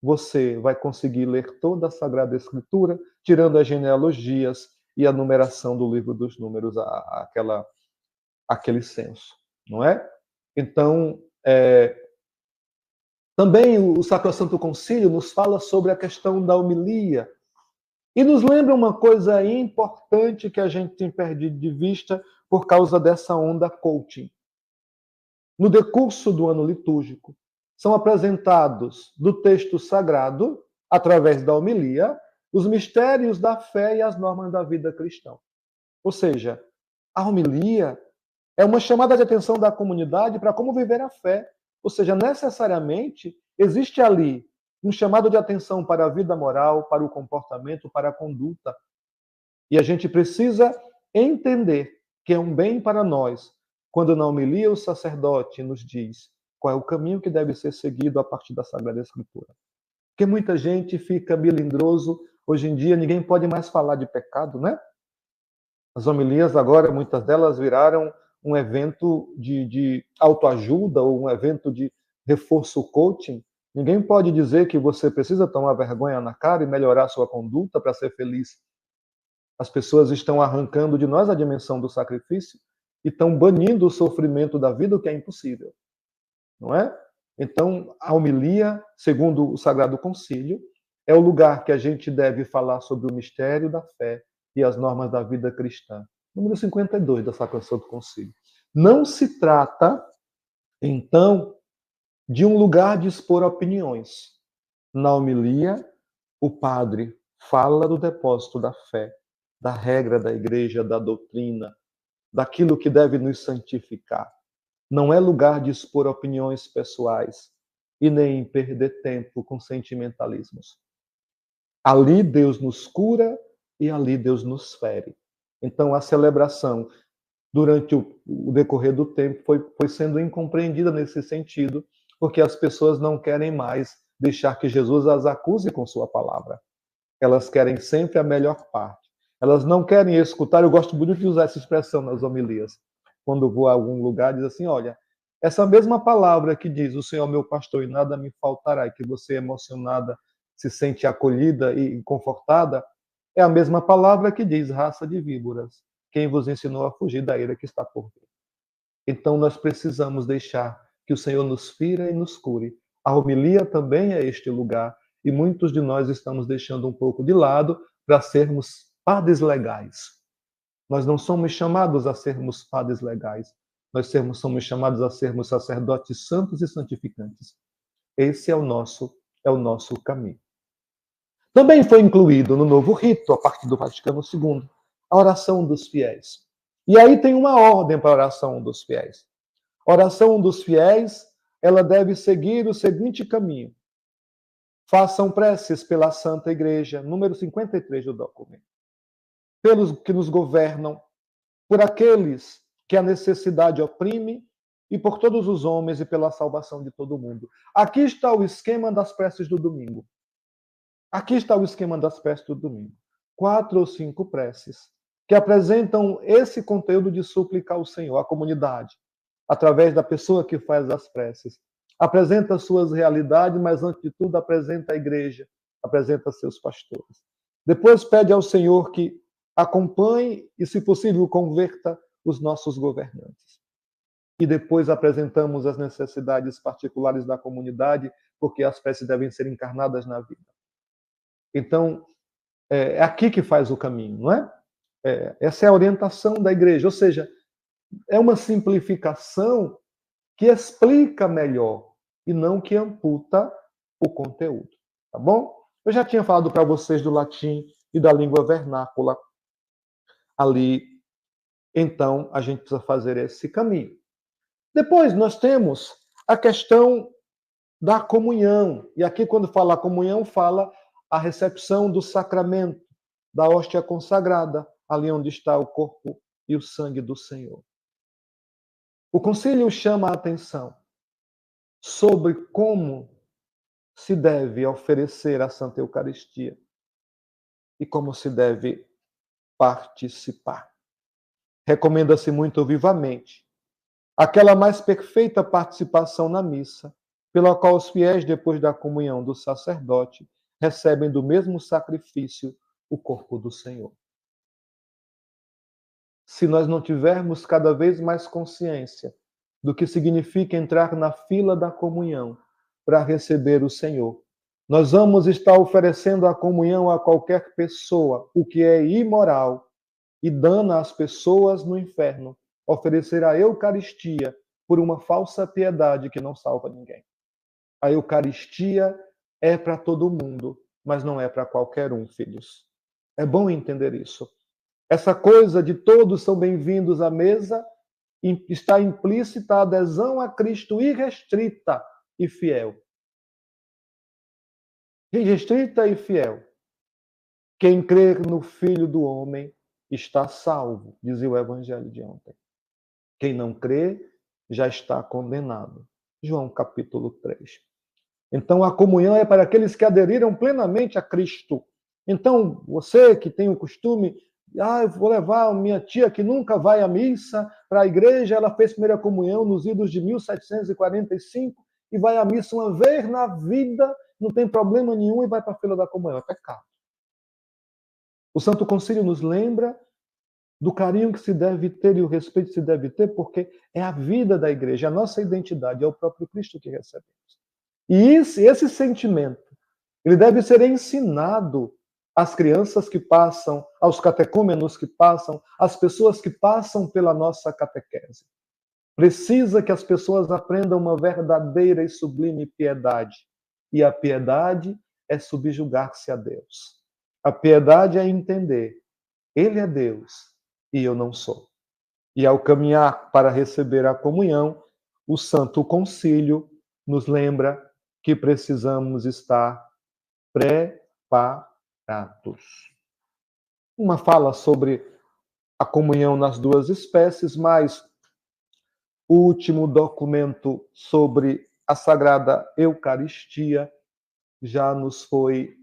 você vai conseguir ler toda a Sagrada Escritura, tirando as genealogias e a numeração do livro dos números, aquele censo, não é? Então, também o Sacrosanto Concílio nos fala sobre a questão da homilia e nos lembra uma coisa importante que a gente tem perdido de vista por causa dessa onda coaching. No decurso do ano litúrgico, são apresentados do texto sagrado, através da homilia, os mistérios da fé e as normas da vida cristã. Ou seja, a homilia é uma chamada de atenção da comunidade para como viver a fé. Ou seja, necessariamente existe ali um chamado de atenção para a vida moral, para o comportamento, para a conduta. E a gente precisa entender que é um bem para nós quando na homilia o sacerdote nos diz qual é o caminho que deve ser seguido a partir da Sagrada Escritura. Porque muita gente fica melindroso. Hoje em dia ninguém pode mais falar de pecado, né? As homilias agora, muitas delas viraram um evento de autoajuda ou um evento de reforço coaching. Ninguém pode dizer que você precisa tomar vergonha na cara e melhorar sua conduta para ser feliz. As pessoas estão arrancando de nós a dimensão do sacrifício e estão banindo o sofrimento da vida, o que é impossível. Não é? Então, a homilia, segundo o Sagrado Concílio, é o lugar que a gente deve falar sobre o mistério da fé e as normas da vida cristã. Número 52 da Sacrosanto Concílio. Não se trata, então, de um lugar de expor opiniões. Na homilia, o padre fala do depósito da fé, da regra da igreja, da doutrina, daquilo que deve nos santificar. Não é lugar de expor opiniões pessoais e nem perder tempo com sentimentalismos. Ali Deus nos cura e ali Deus nos fere. Então a celebração, durante o decorrer do tempo, foi sendo incompreendida nesse sentido, porque as pessoas não querem mais deixar que Jesus as acuse com sua palavra. Elas querem sempre a melhor parte. Elas não querem escutar. Eu gosto muito de usar essa expressão nas homilias. Quando vou a algum lugar, diz assim, olha, essa mesma palavra que diz o Senhor é meu pastor e nada me faltará, e que você emocionada se sente acolhida e confortada, é a mesma palavra que diz raça de víboras, quem vos ensinou a fugir da ira que está por vir. Então nós precisamos deixar que o Senhor nos fira e nos cure. A homilia também é este lugar, e muitos de nós estamos deixando um pouco de lado para sermos padres legais. Nós não somos chamados a sermos padres legais. Nós somos chamados a sermos sacerdotes santos e santificantes. Esse é o nosso caminho. Também foi incluído no novo rito, a partir do Vaticano II, a oração dos fiéis. E aí tem uma ordem para a oração dos fiéis. A oração dos fiéis, ela deve seguir o seguinte caminho. Façam preces pela Santa Igreja, número 53 do documento. Pelos que nos governam, por aqueles que a necessidade oprime e por todos os homens e pela salvação de todo mundo. Aqui está o esquema das preces do domingo. Aqui está o esquema das preces do domingo. 4 ou 5 preces que apresentam esse conteúdo de súplica ao Senhor, à comunidade, através da pessoa que faz as preces. Apresenta suas realidades, mas antes de tudo apresenta a igreja, apresenta seus pastores. Depois pede ao Senhor que acompanhe e, se possível, converta os nossos governantes. E depois apresentamos as necessidades particulares da comunidade, porque as preces devem ser encarnadas na vida. Então, é aqui que faz o caminho, não é? Essa é a orientação da igreja, ou seja, é uma simplificação que explica melhor e não que amputa o conteúdo, tá bom? Eu já tinha falado para vocês do latim e da língua vernácula ali, então a gente precisa fazer esse caminho. Depois nós temos a questão da comunhão, e aqui quando fala comunhão, fala a recepção do sacramento, da hóstia consagrada, ali onde está o corpo e o sangue do Senhor. O concílio chama a atenção sobre como se deve oferecer a Santa Eucaristia e como se deve participar. recomenda-se muito vivamente aquela mais perfeita participação na missa, pela qual os fiéis, depois da comunhão do sacerdote, recebem do mesmo sacrifício o corpo do Senhor. Se nós não tivermos cada vez mais consciência do que significa entrar na fila da comunhão para receber o Senhor, nós vamos estar oferecendo a comunhão a qualquer pessoa, o que é imoral e dana as pessoas no inferno, oferecer a Eucaristia por uma falsa piedade que não salva ninguém. A Eucaristia é para todo mundo, mas não é para qualquer um, filhos. É bom entender isso. Essa coisa de todos são bem-vindos à mesa, está implícita a adesão a Cristo irrestrita e fiel. Irrestrita e fiel. Quem crer no Filho do Homem está salvo, dizia o Evangelho de ontem. Quem não crê já está condenado. João capítulo 3. Então a comunhão é para aqueles que aderiram plenamente a Cristo. Então você que tem o costume, eu vou levar a minha tia que nunca vai à missa para a igreja, ela fez primeira comunhão nos idos de 1745 e vai à missa uma vez na vida, não tem problema nenhum e vai para a fila da comunhão. É pecado. O Santo Concílio nos lembra do carinho que se deve ter e o respeito que se deve ter, porque é a vida da igreja, a nossa identidade, é o próprio Cristo que recebemos. E esse sentimento, ele deve ser ensinado às crianças que passam, aos catecúmenos que passam, às pessoas que passam pela nossa catequese. Precisa que as pessoas aprendam uma verdadeira e sublime piedade. E a piedade é subjugar-se a Deus. A piedade é entender, Ele é Deus e eu não sou. E ao caminhar para receber a comunhão, o Santo Concílio nos lembra que precisamos estar preparados. Uma fala sobre a comunhão nas duas espécies, mas o último documento sobre a Sagrada Eucaristia já nos foi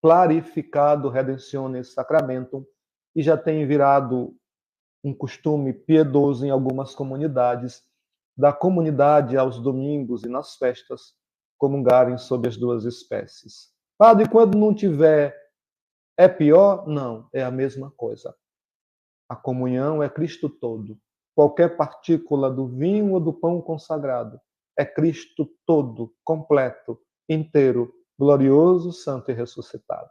clarificado, Redemptionis Sacramentum, e já tem virado um costume piedoso em algumas comunidades, da comunidade aos domingos e nas festas, comungarem sob as duas espécies. Padre, quando não tiver, é pior? Não, é a mesma coisa. A comunhão é Cristo todo. Qualquer partícula do vinho ou do pão consagrado é Cristo todo, completo, inteiro, glorioso, santo e ressuscitado.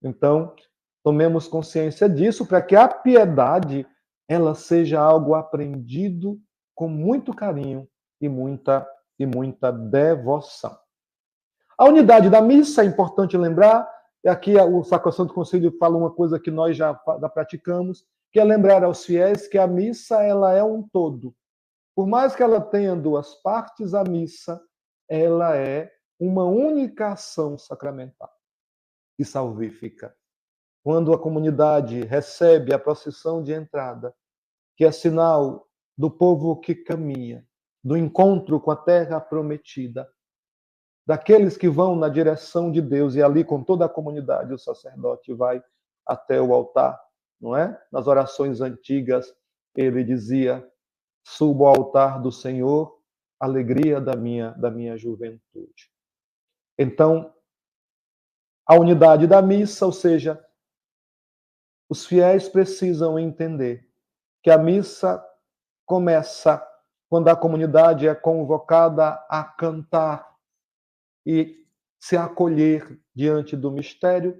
Então, tomemos consciência disso para que a piedade ela seja algo aprendido com muito carinho e muita devoção. A unidade da missa, é importante lembrar, e aqui o Sacrosanto Concílio fala uma coisa que nós já praticamos, que é lembrar aos fiéis que a missa ela é um todo. Por mais que ela tenha duas partes, a missa ela é uma única ação sacramental e salvífica. Quando a comunidade recebe a procissão de entrada, que é sinal do povo que caminha, do encontro com a terra prometida, daqueles que vão na direção de Deus, e ali com toda a comunidade o sacerdote vai até o altar, não é? Nas orações antigas ele dizia: subo ao altar do Senhor, alegria da minha juventude. Então, a unidade da missa, ou seja, os fiéis precisam entender que a missa começa quando a comunidade é convocada a cantar e se acolher diante do mistério,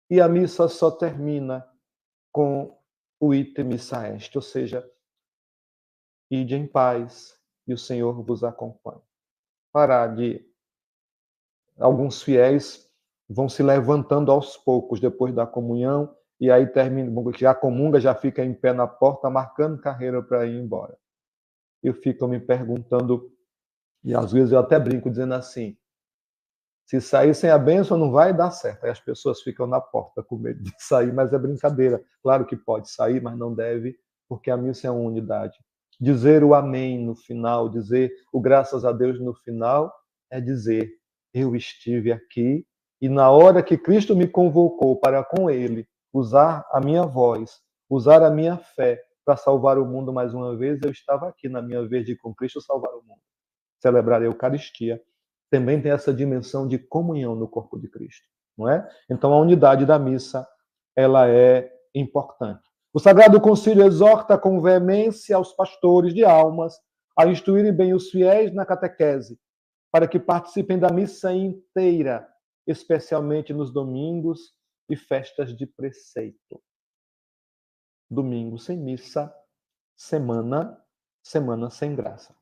e a missa só termina com o ite missa est, ou seja, ide em paz e o Senhor vos acompanhe. Alguns fiéis vão se levantando aos poucos depois da comunhão, e aí termina, já comunga, já fica em pé na porta, marcando carreira para ir embora. Eu fico me perguntando, e às vezes eu até brinco dizendo assim: se sair sem a bênção não vai dar certo. Aí as pessoas ficam na porta com medo de sair, mas é brincadeira. Claro que pode sair, mas não deve, porque a missa é uma unidade. Dizer o amém no final, dizer o graças a Deus no final, é dizer: eu estive aqui, e na hora que Cristo me convocou para com Ele usar a minha voz, usar a minha fé para salvar o mundo mais uma vez, eu estava aqui na minha vez de com Cristo salvar o mundo. Celebrar a Eucaristia também tem essa dimensão de comunhão no corpo de Cristo, não é? Então a unidade da missa, ela é importante. O Sagrado Concílio exorta com veemência aos pastores de almas a instruírem bem os fiéis na catequese, para que participem da missa inteira, especialmente nos domingos e festas de preceito. Domingo sem missa, semana sem graça.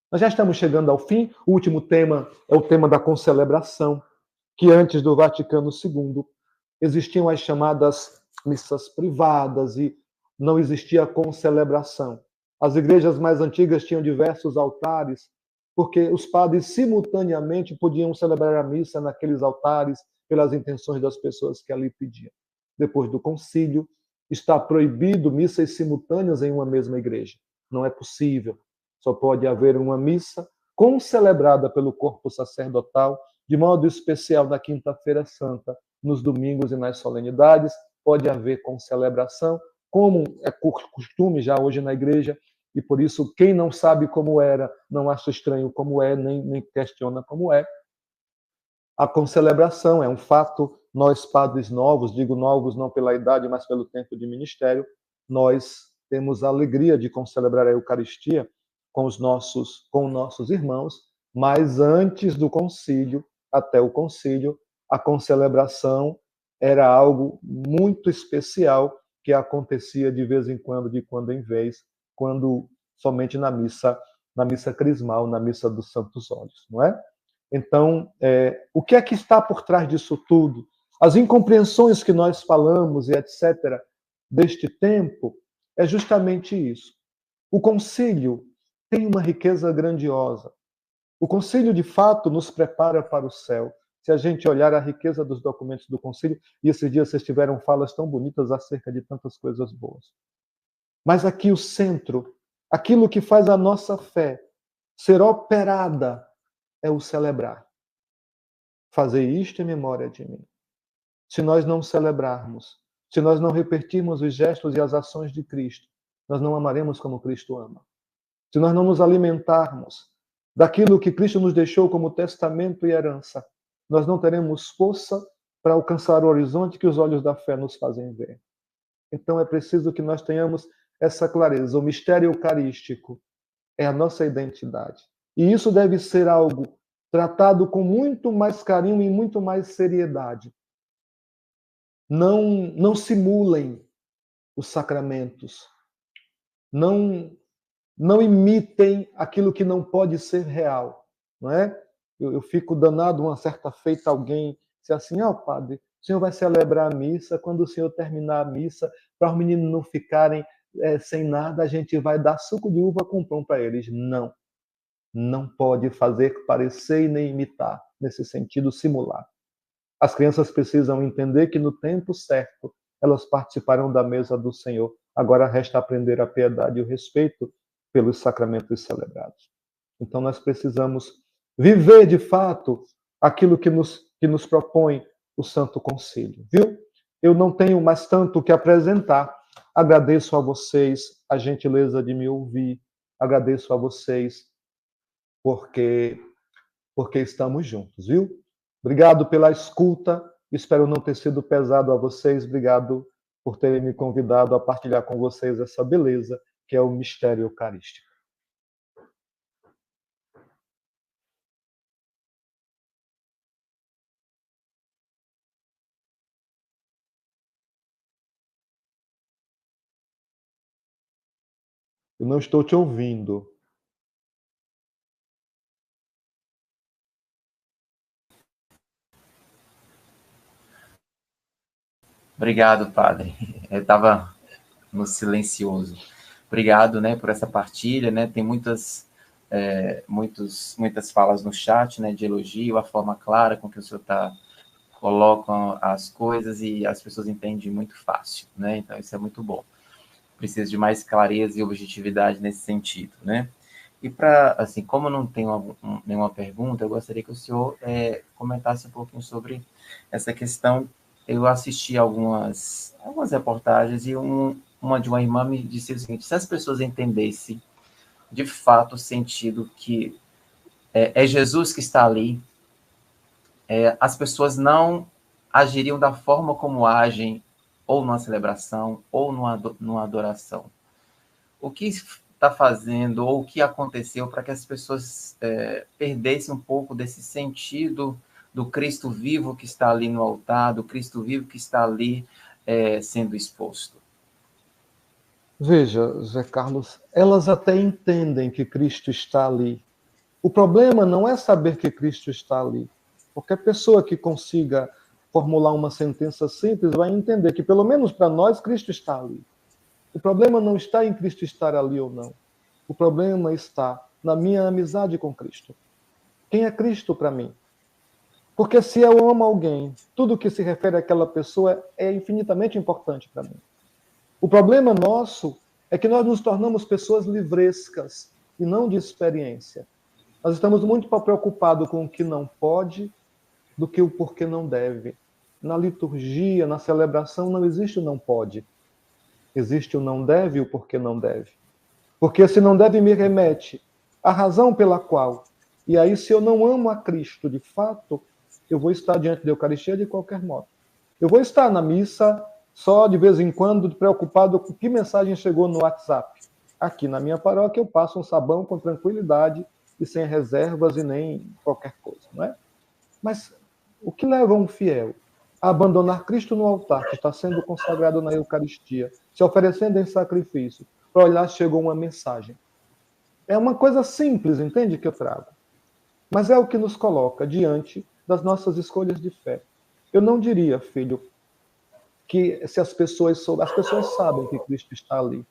Nós já estamos chegando ao fim. O último tema é o tema da concelebração, que antes do Vaticano II existiam as chamadas missas privadas e não existia concelebração. As igrejas mais antigas tinham diversos altares, porque os padres simultaneamente podiam celebrar a missa naqueles altares pelas intenções das pessoas que ali pediam. Depois do concílio, está proibido missas simultâneas em uma mesma igreja. Não é possível. Só pode haver uma missa concelebrada pelo corpo sacerdotal, de modo especial na Quinta-feira Santa, nos domingos e nas solenidades. Pode haver concelebração, como é costume já hoje na igreja, e por isso quem não sabe como era, não acha estranho como é, nem questiona como é. A concelebração é um fato. Nós, padres novos, digo novos não pela idade, mas pelo tempo de ministério, nós temos a alegria de concelebrar a Eucaristia com os nossos irmãos, mas antes do concílio, até o concílio, a concelebração era algo muito especial que acontecia de vez em quando, de quando em vez, quando somente na missa crismal, na missa dos Santos Óleos, não é? Então, o que é que está por trás disso tudo? As incompreensões que nós falamos e etc. deste tempo é justamente isso. O concílio tem uma riqueza grandiosa. O concílio, de fato, nos prepara para o céu. Se a gente olhar a riqueza dos documentos do concílio, e esses dias vocês tiveram falas tão bonitas acerca de tantas coisas boas. Mas aqui o centro, aquilo que faz a nossa fé ser operada, é o celebrar. Fazer isto em memória de mim. Se nós não celebrarmos, se nós não repetirmos os gestos e as ações de Cristo, nós não amaremos como Cristo ama. Se nós não nos alimentarmos daquilo que Cristo nos deixou como testamento e herança, nós não teremos força para alcançar o horizonte que os olhos da fé nos fazem ver. Então é preciso que nós tenhamos essa clareza. O mistério eucarístico é a nossa identidade. E isso deve ser algo tratado com muito mais carinho e muito mais seriedade. Não simulem os sacramentos. Não imitem aquilo que não pode ser real, não é? Eu fico danado uma certa feita alguém disse assim: padre, o senhor vai celebrar a missa, quando o senhor terminar a missa, para os meninos não ficarem sem nada, a gente vai dar suco de uva com pão para eles. Não pode fazer parecer e nem imitar, nesse sentido, simular. As crianças precisam entender que no tempo certo elas participarão da mesa do Senhor. Agora resta aprender a piedade e o respeito pelos sacramentos celebrados. Então nós precisamos viver de fato aquilo que nos propõe o Santo Concílio, viu? Eu não tenho mais tanto o que apresentar. Agradeço a vocês a gentileza de me ouvir. Agradeço a vocês porque estamos juntos, viu? Obrigado pela escuta. Espero não ter sido pesado a vocês. Obrigado por terem me convidado a partilhar com vocês essa beleza que é o mistério eucarístico. Eu não estou te ouvindo. Obrigado, padre. Eu estava no silencioso. Obrigado, né, por essa partilha, né? Tem muitas falas no chat, né, de elogio, a forma clara com que o senhor coloca as coisas e as pessoas entendem muito fácil, né? Então isso é muito bom. Preciso de mais clareza e objetividade nesse sentido, né? E para, assim, como eu não tenho nenhuma pergunta, eu gostaria que o senhor comentasse um pouquinho sobre essa questão. Eu assisti algumas reportagens e um de uma irmã me disse o seguinte: se as pessoas entendessem de fato o sentido que é Jesus que está ali, as pessoas não agiriam da forma como agem, ou numa celebração, ou numa adoração. O que está fazendo, ou o que aconteceu para que as pessoas perdessem um pouco desse sentido do Cristo vivo que está ali no altar, do Cristo vivo que está ali sendo exposto? Veja, Zé Carlos, elas até entendem que Cristo está ali. O problema não é saber que Cristo está ali. Qualquer pessoa que consiga formular uma sentença simples vai entender que, pelo menos para nós, Cristo está ali. O problema não está em Cristo estar ali ou não. O problema está na minha amizade com Cristo. Quem é Cristo para mim? Porque se eu amo alguém, tudo que se refere àquela pessoa é infinitamente importante para mim. O problema nosso é que nós nos tornamos pessoas livrescas e não de experiência. Nós estamos muito preocupados com o que não pode do que o porquê não deve. Na liturgia, na celebração, não existe o não pode. Existe o não deve e o porquê não deve. Porque se não deve me remete à razão pela qual. E aí, se eu não amo a Cristo de fato, eu vou estar diante da Eucaristia de qualquer modo. Eu vou estar na missa só de vez em quando preocupado com que mensagem chegou no WhatsApp. Aqui na minha paróquia eu passo um sabão com tranquilidade e sem reservas e nem qualquer coisa, não é? Mas o que leva um fiel a abandonar Cristo no altar, que está sendo consagrado na Eucaristia, se oferecendo em sacrifício, para olhar se chegou uma mensagem? É uma coisa simples, entende, que eu trago. Mas é o que nos coloca diante das nossas escolhas de fé. Eu não diria, filho, que se as pessoas sabem que Cristo está ali.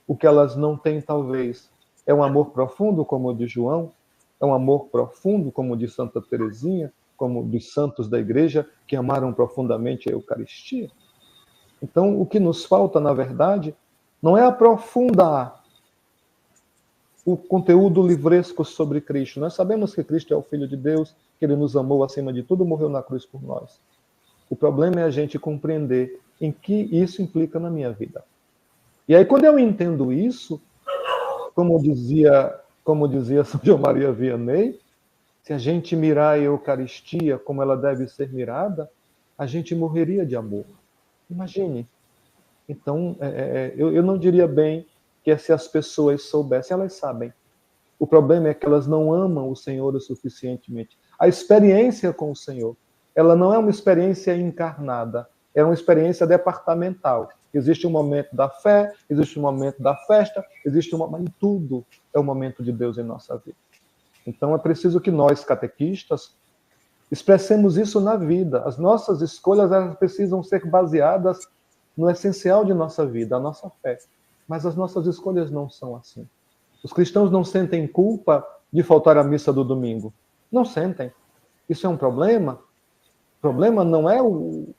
O que elas não têm, talvez, é um amor profundo, como o de João, é um amor profundo, como o de Santa Teresinha, como dos santos da igreja, que amaram profundamente a Eucaristia. Então, o que nos falta, na verdade, não é aprofundar o conteúdo livresco sobre Cristo. Nós sabemos que Cristo é o Filho de Deus, que Ele nos amou acima de tudo, morreu na cruz por nós. O problema é a gente compreender em que isso implica na minha vida. E aí, quando eu entendo isso, como dizia São João Maria Vianney, se a gente mirar a Eucaristia como ela deve ser mirada, a gente morreria de amor. Imagine. Então, eu não diria bem que se as pessoas soubessem, elas sabem. O problema é que elas não amam o Senhor o suficientemente. A experiência com o Senhor, ela não é uma experiência encarnada, é uma experiência departamental. Existe um momento da fé, existe um momento da festa, existe um momento... Tudo é o momento de Deus em nossa vida. Então, é preciso que nós, catequistas, expressemos isso na vida. As nossas escolhas, elas precisam ser baseadas no essencial de nossa vida, a nossa fé. Mas as nossas escolhas não são assim. Os cristãos não sentem culpa de faltar à missa do domingo. Não sentem. Isso é um problema? O problema não é o...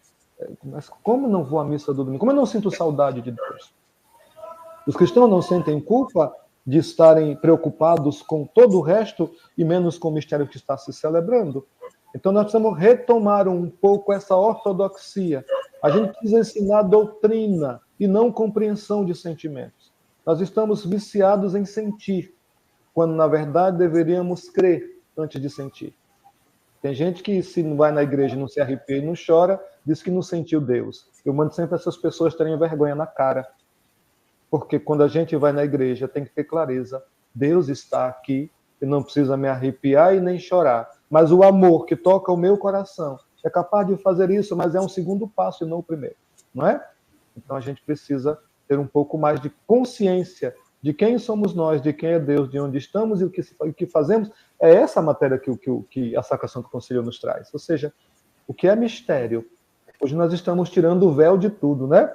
Mas como não vou à missa do domingo? Como eu não sinto saudade de Deus? Os cristãos não sentem culpa de estarem preocupados com todo o resto e menos com o mistério que está se celebrando. Então nós precisamos retomar um pouco essa ortodoxia. A gente precisa ensinar doutrina e não compreensão de sentimentos. Nós estamos viciados em sentir, quando na verdade deveríamos crer antes de sentir. Tem gente que, se não vai na igreja, não se arrepia e não chora, diz que não sentiu Deus. Eu mando sempre essas pessoas terem vergonha na cara. Porque quando a gente vai na igreja, tem que ter clareza. Deus está aqui e não precisa me arrepiar e nem chorar. Mas o amor que toca o meu coração é capaz de fazer isso, mas é um segundo passo e não o primeiro. Não é? Então a gente precisa ter um pouco mais de consciência de quem somos nós, de quem é Deus, de onde estamos e o que fazemos. É essa a matéria que a Sacra Santo Concílio nos traz. Ou seja, o que é mistério? Hoje nós estamos tirando o véu de tudo, né?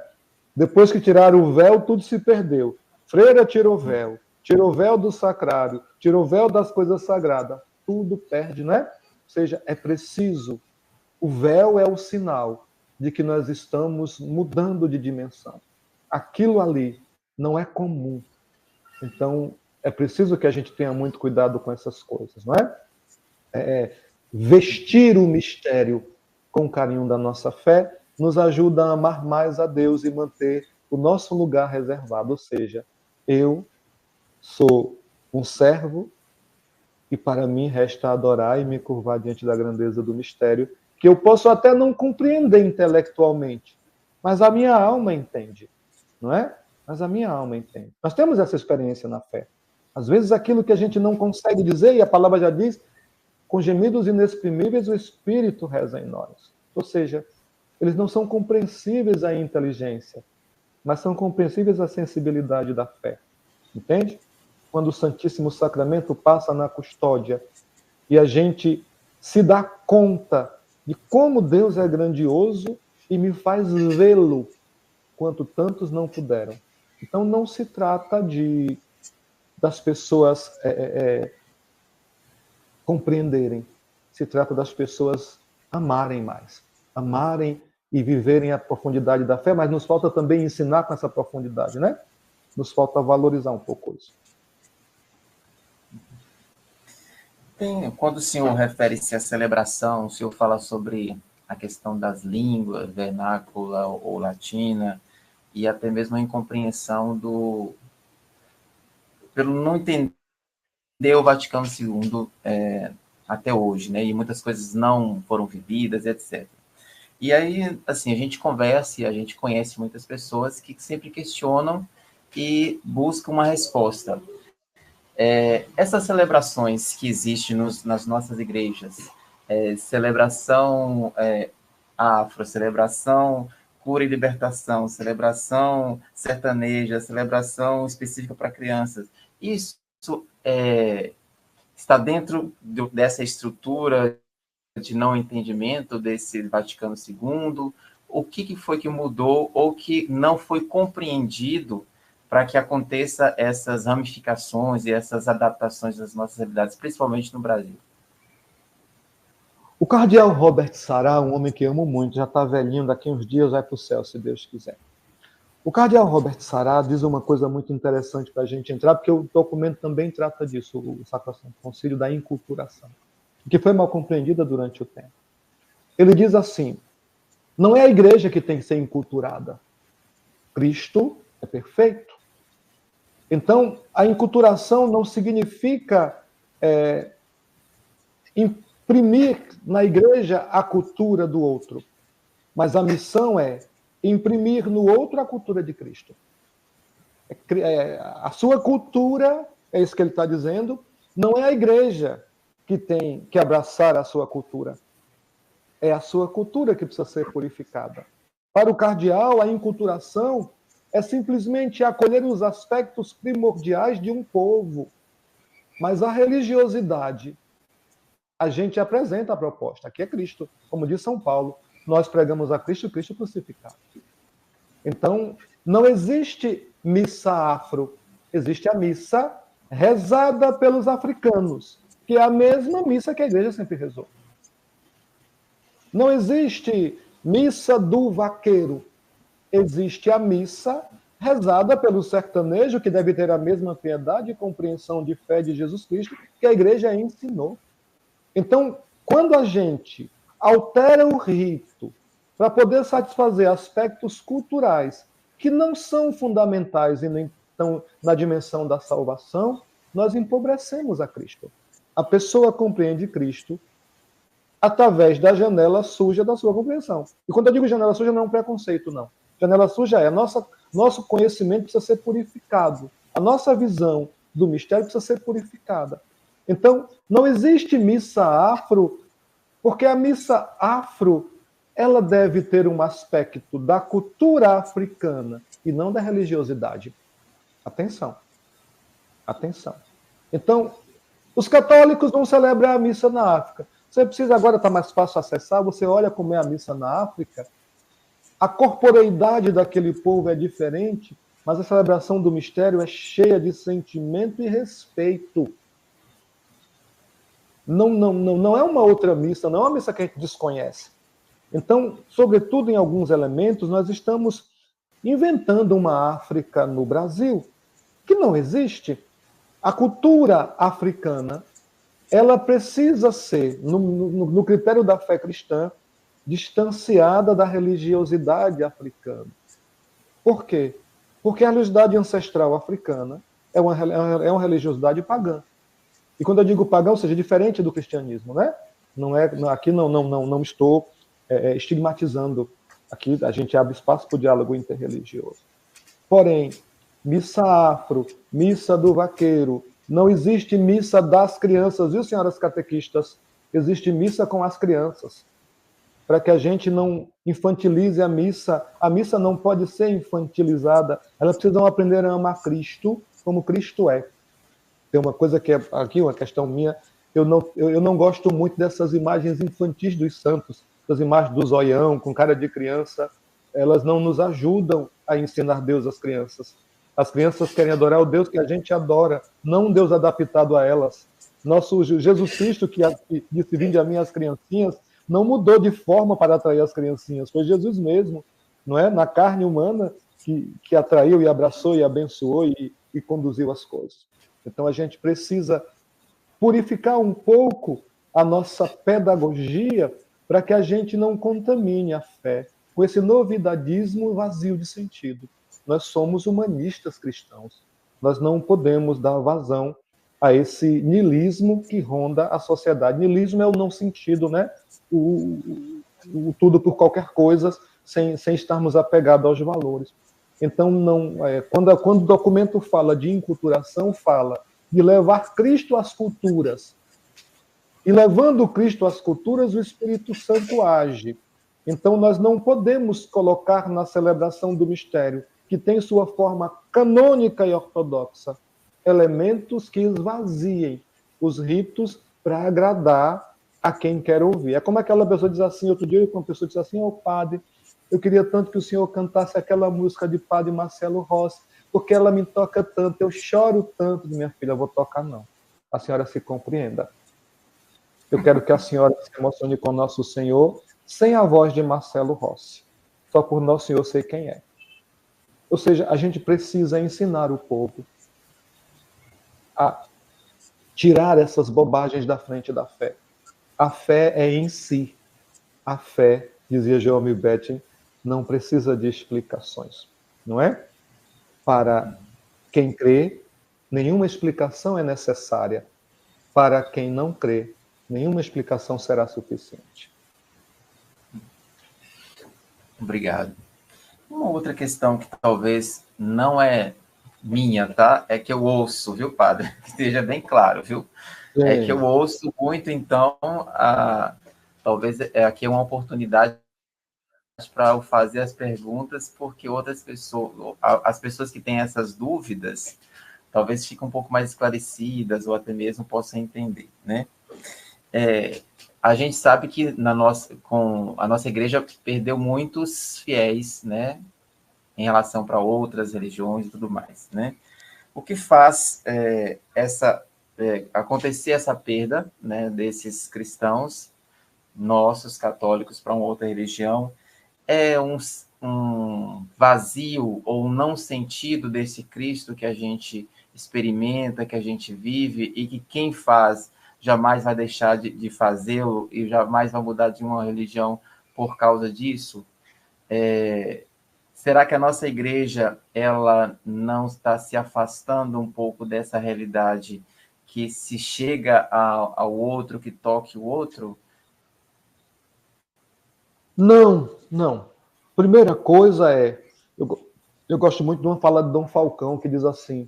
Depois que tiraram o véu, tudo se perdeu. Freira tirou o véu do sacrário, tirou o véu das coisas sagradas. Tudo perde, né? Ou seja, é preciso. O véu é o sinal de que nós estamos mudando de dimensão. Aquilo ali não é comum. Então, é preciso que a gente tenha muito cuidado com essas coisas, não é? Vestir o mistério com o carinho da nossa fé nos ajuda a amar mais a Deus e manter o nosso lugar reservado, ou seja, eu sou um servo e para mim resta adorar e me curvar diante da grandeza do mistério, que eu posso até não compreender intelectualmente, mas a minha alma entende, não é? Mas a minha alma entende. Nós temos essa experiência na fé. Às vezes aquilo que a gente não consegue dizer, e a palavra já diz, com gemidos inexprimíveis o Espírito reza em nós. Ou seja, eles não são compreensíveis à inteligência, mas são compreensíveis à sensibilidade da fé. Entende? Quando o Santíssimo Sacramento passa na custódia e a gente se dá conta de como Deus é grandioso e me faz vê-lo, quanto tantos não puderam. Então não se trata das pessoas compreenderem, se trata das pessoas amarem mais, amarem e viverem a profundidade da fé, mas nos falta também ensinar com essa profundidade, né? Nos falta valorizar um pouco isso. Quando o senhor refere-se à celebração, o senhor fala sobre a questão das línguas, vernácula ou latina, e até mesmo a incompreensão pelo não entender o Vaticano II até hoje, né? E muitas coisas não foram vividas, etc. E aí, assim, a gente conversa e a gente conhece muitas pessoas que sempre questionam e buscam uma resposta. Essas celebrações que existem nas nossas igrejas, celebração afro, celebração cura e libertação, celebração sertaneja, celebração específica para crianças, isso está dentro dessa estrutura de não entendimento desse Vaticano II? O que foi que mudou ou que não foi compreendido para que aconteça essas ramificações e essas adaptações das nossas realidades, principalmente no Brasil? O cardeal Robert Sará, um homem que amo muito, já está velhinho, daqui a uns dias vai para o céu, se Deus quiser. O cardeal Robert Sará diz uma coisa muito interessante para a gente entrar, porque o documento também trata disso, o Sacrosanto Concílio da Inculturação, que foi mal compreendida durante o tempo. Ele diz assim, não é a igreja que tem que ser inculturada. Cristo é perfeito. Então, a inculturação não significa imprimir na igreja a cultura do outro, mas a missão é imprimir no outro a cultura de Cristo. A sua cultura, é isso que ele está dizendo, não é a igreja que tem que abraçar a sua cultura. É a sua cultura que precisa ser purificada. Para o cardeal, a inculturação é simplesmente acolher os aspectos primordiais de um povo. Mas a religiosidade, a gente apresenta a proposta. Aqui é Cristo. Como diz São Paulo, nós pregamos a Cristo, Cristo crucificado. Então, não existe missa afro. Existe a missa rezada pelos africanos, que é a mesma missa que a igreja sempre rezou. Não existe missa do vaqueiro. Existe a missa rezada pelo sertanejo, que deve ter a mesma piedade e compreensão de fé de Jesus Cristo que a igreja ensinou. Então, quando a gente altera o rito para poder satisfazer aspectos culturais que não são fundamentais e nem estão na dimensão da salvação, nós empobrecemos a Cristo. A pessoa compreende Cristo através da janela suja da sua compreensão. E quando eu digo janela suja, não é um preconceito, não. Janela suja é nosso conhecimento precisa ser purificado. A nossa visão do mistério precisa ser purificada. Então, não existe missa afro, porque a missa afro ela deve ter um aspecto da cultura africana e não da religiosidade. Atenção. Atenção. Então, os católicos vão celebrar a missa na África. Você precisa agora, está mais fácil acessar, você olha como é a missa na África, a corporeidade daquele povo é diferente, mas a celebração do mistério é cheia de sentimento e respeito. Não é uma outra missa, não é uma missa que a gente desconhece. Então, sobretudo em alguns elementos, nós estamos inventando uma África no Brasil que não existe. A cultura africana, ela precisa ser, no critério da fé cristã, distanciada da religiosidade africana. Por quê? Porque a religiosidade ancestral africana é uma religiosidade pagã. E quando eu digo pagão, ou seja, diferente do cristianismo, né? Aqui não estou estigmatizando. Aqui a gente abre espaço para o diálogo interreligioso. Porém, missa afro, missa do vaqueiro, não existe missa das crianças, viu, senhoras catequistas? Existe missa com as crianças. Para que a gente não infantilize a missa não pode ser infantilizada. Elas precisam aprender a amar Cristo como Cristo é. Tem uma coisa que é aqui, uma questão minha, eu não gosto muito dessas imagens infantis dos santos, das imagens do zoião, com cara de criança. Elas não nos ajudam a ensinar Deus às crianças. As crianças querem adorar o Deus que a gente adora, não um Deus adaptado a elas. Nosso Jesus Cristo, que disse, vinde a mim as criancinhas, não mudou de forma para atrair as criancinhas. Foi Jesus mesmo, não é? Na carne humana, que atraiu e abraçou e abençoou e conduziu as coisas. Então a gente precisa purificar um pouco a nossa pedagogia para que a gente não contamine a fé com esse novidadismo vazio de sentido. Nós somos humanistas cristãos. Nós não podemos dar vazão a esse niilismo que ronda a sociedade. Niilismo é o não sentido, né? O tudo por qualquer coisa, sem estarmos apegados aos valores. Então, quando o documento fala de enculturação, fala de levar Cristo às culturas. E levando Cristo às culturas, o Espírito Santo age. Então, nós não podemos colocar na celebração do mistério, que tem sua forma canônica e ortodoxa, elementos que esvaziem os ritos para agradar a quem quer ouvir. É como aquela pessoa diz assim, outro dia, uma pessoa diz assim, padre, eu queria tanto que o senhor cantasse aquela música de Padre Marcelo Rossi, porque ela me toca tanto, eu choro tanto. Minha filha, eu vou tocar não. A senhora se compreenda. Eu quero que a senhora se emocione com Nosso Senhor, sem a voz de Marcelo Rossi. Só por Nosso Senhor sei quem é. Ou seja, a gente precisa ensinar o povo a tirar essas bobagens da frente da fé. A fé é em si. A fé, dizia Jerome Betting, não precisa de explicações, não é? Para quem crê, nenhuma explicação é necessária. Para quem não crê, nenhuma explicação será suficiente. Obrigado. Uma outra questão que talvez não é minha, tá? É que eu ouço, viu, padre? Que esteja bem claro, viu? É que eu ouço muito, então, talvez aqui é uma oportunidade para eu fazer as perguntas, porque outras pessoas, as pessoas que têm essas dúvidas, talvez fiquem um pouco mais esclarecidas ou até mesmo possam entender, né? A gente sabe que com a nossa igreja perdeu muitos fiéis, né? Em relação para outras religiões e tudo mais, né? O que faz acontecer essa perda, né, desses cristãos nossos católicos para uma outra religião é um vazio ou um não sentido desse Cristo que a gente experimenta, que a gente vive e que quem faz jamais vai deixar de fazê-lo e jamais vai mudar de uma religião por causa disso. Será que a nossa igreja ela não está se afastando um pouco dessa realidade que se chega ao outro, que toque o outro? Não. Primeira coisa eu gosto muito de uma fala de Dom Falcão, que diz assim,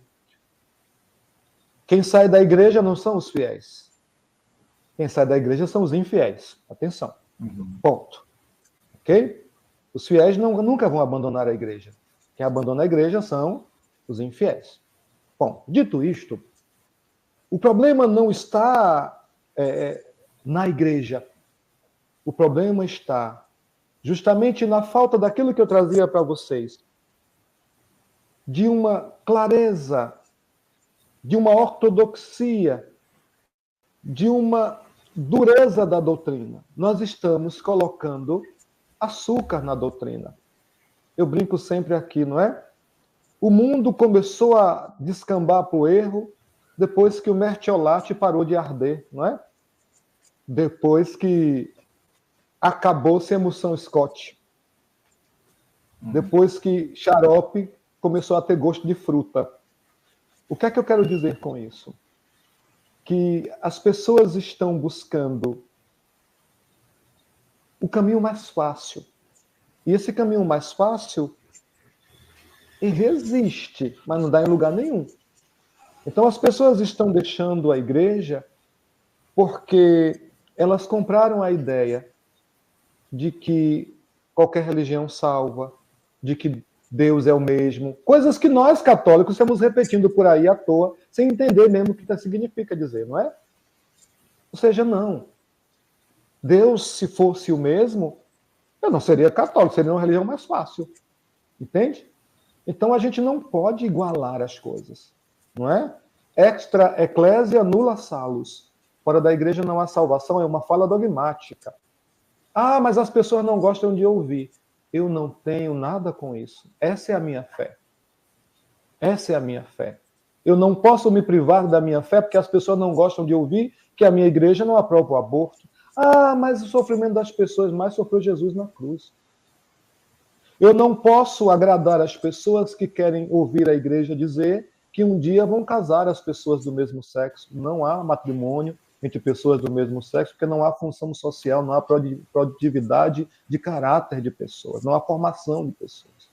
quem sai da igreja não são os fiéis. Quem sai da igreja são os infiéis. Atenção. Ponto. Ok? Os fiéis nunca vão abandonar a igreja. Quem abandona a igreja são os infiéis. Bom, dito isto, o problema não está na igreja. O problema está justamente na falta daquilo que eu trazia para vocês, de uma clareza, de uma ortodoxia, de uma dureza da doutrina. Nós estamos colocando açúcar na doutrina. Eu brinco sempre aqui, não é? O mundo começou a descambar para o erro depois que o mertiolate parou de arder, não é? Depois que acabou-se a emulsão Scott. depois que xarope começou a ter gosto de fruta. O que é que eu quero dizer com isso? Que as pessoas estão buscando o caminho mais fácil. E esse caminho mais fácil, ele existe, mas não dá em lugar nenhum. Então as pessoas estão deixando a igreja porque elas compraram a ideia de que qualquer religião salva, de que Deus é o mesmo. Coisas que nós, católicos, estamos repetindo por aí à toa, sem entender mesmo o que significa dizer, não é? Ou seja, não. Deus, se fosse o mesmo, eu não seria católico, seria uma religião mais fácil. Entende? Então a gente não pode igualar as coisas, não é? Extra ecclesia nulla salus. Fora da igreja não há salvação, é uma fala dogmática. Ah, mas as pessoas não gostam de ouvir. Eu não tenho nada com isso. Essa é a minha fé. Essa é a minha fé. Eu não posso me privar da minha fé porque as pessoas não gostam de ouvir que a minha igreja não aprova o aborto. Ah, mas o sofrimento das pessoas mais sofreu Jesus na cruz. Eu não posso agradar as pessoas que querem ouvir a igreja dizer que um dia vão casar as pessoas do mesmo sexo. Não há matrimônio entre pessoas do mesmo sexo, porque não há função social, não há produtividade de caráter de pessoas, não há formação de pessoas.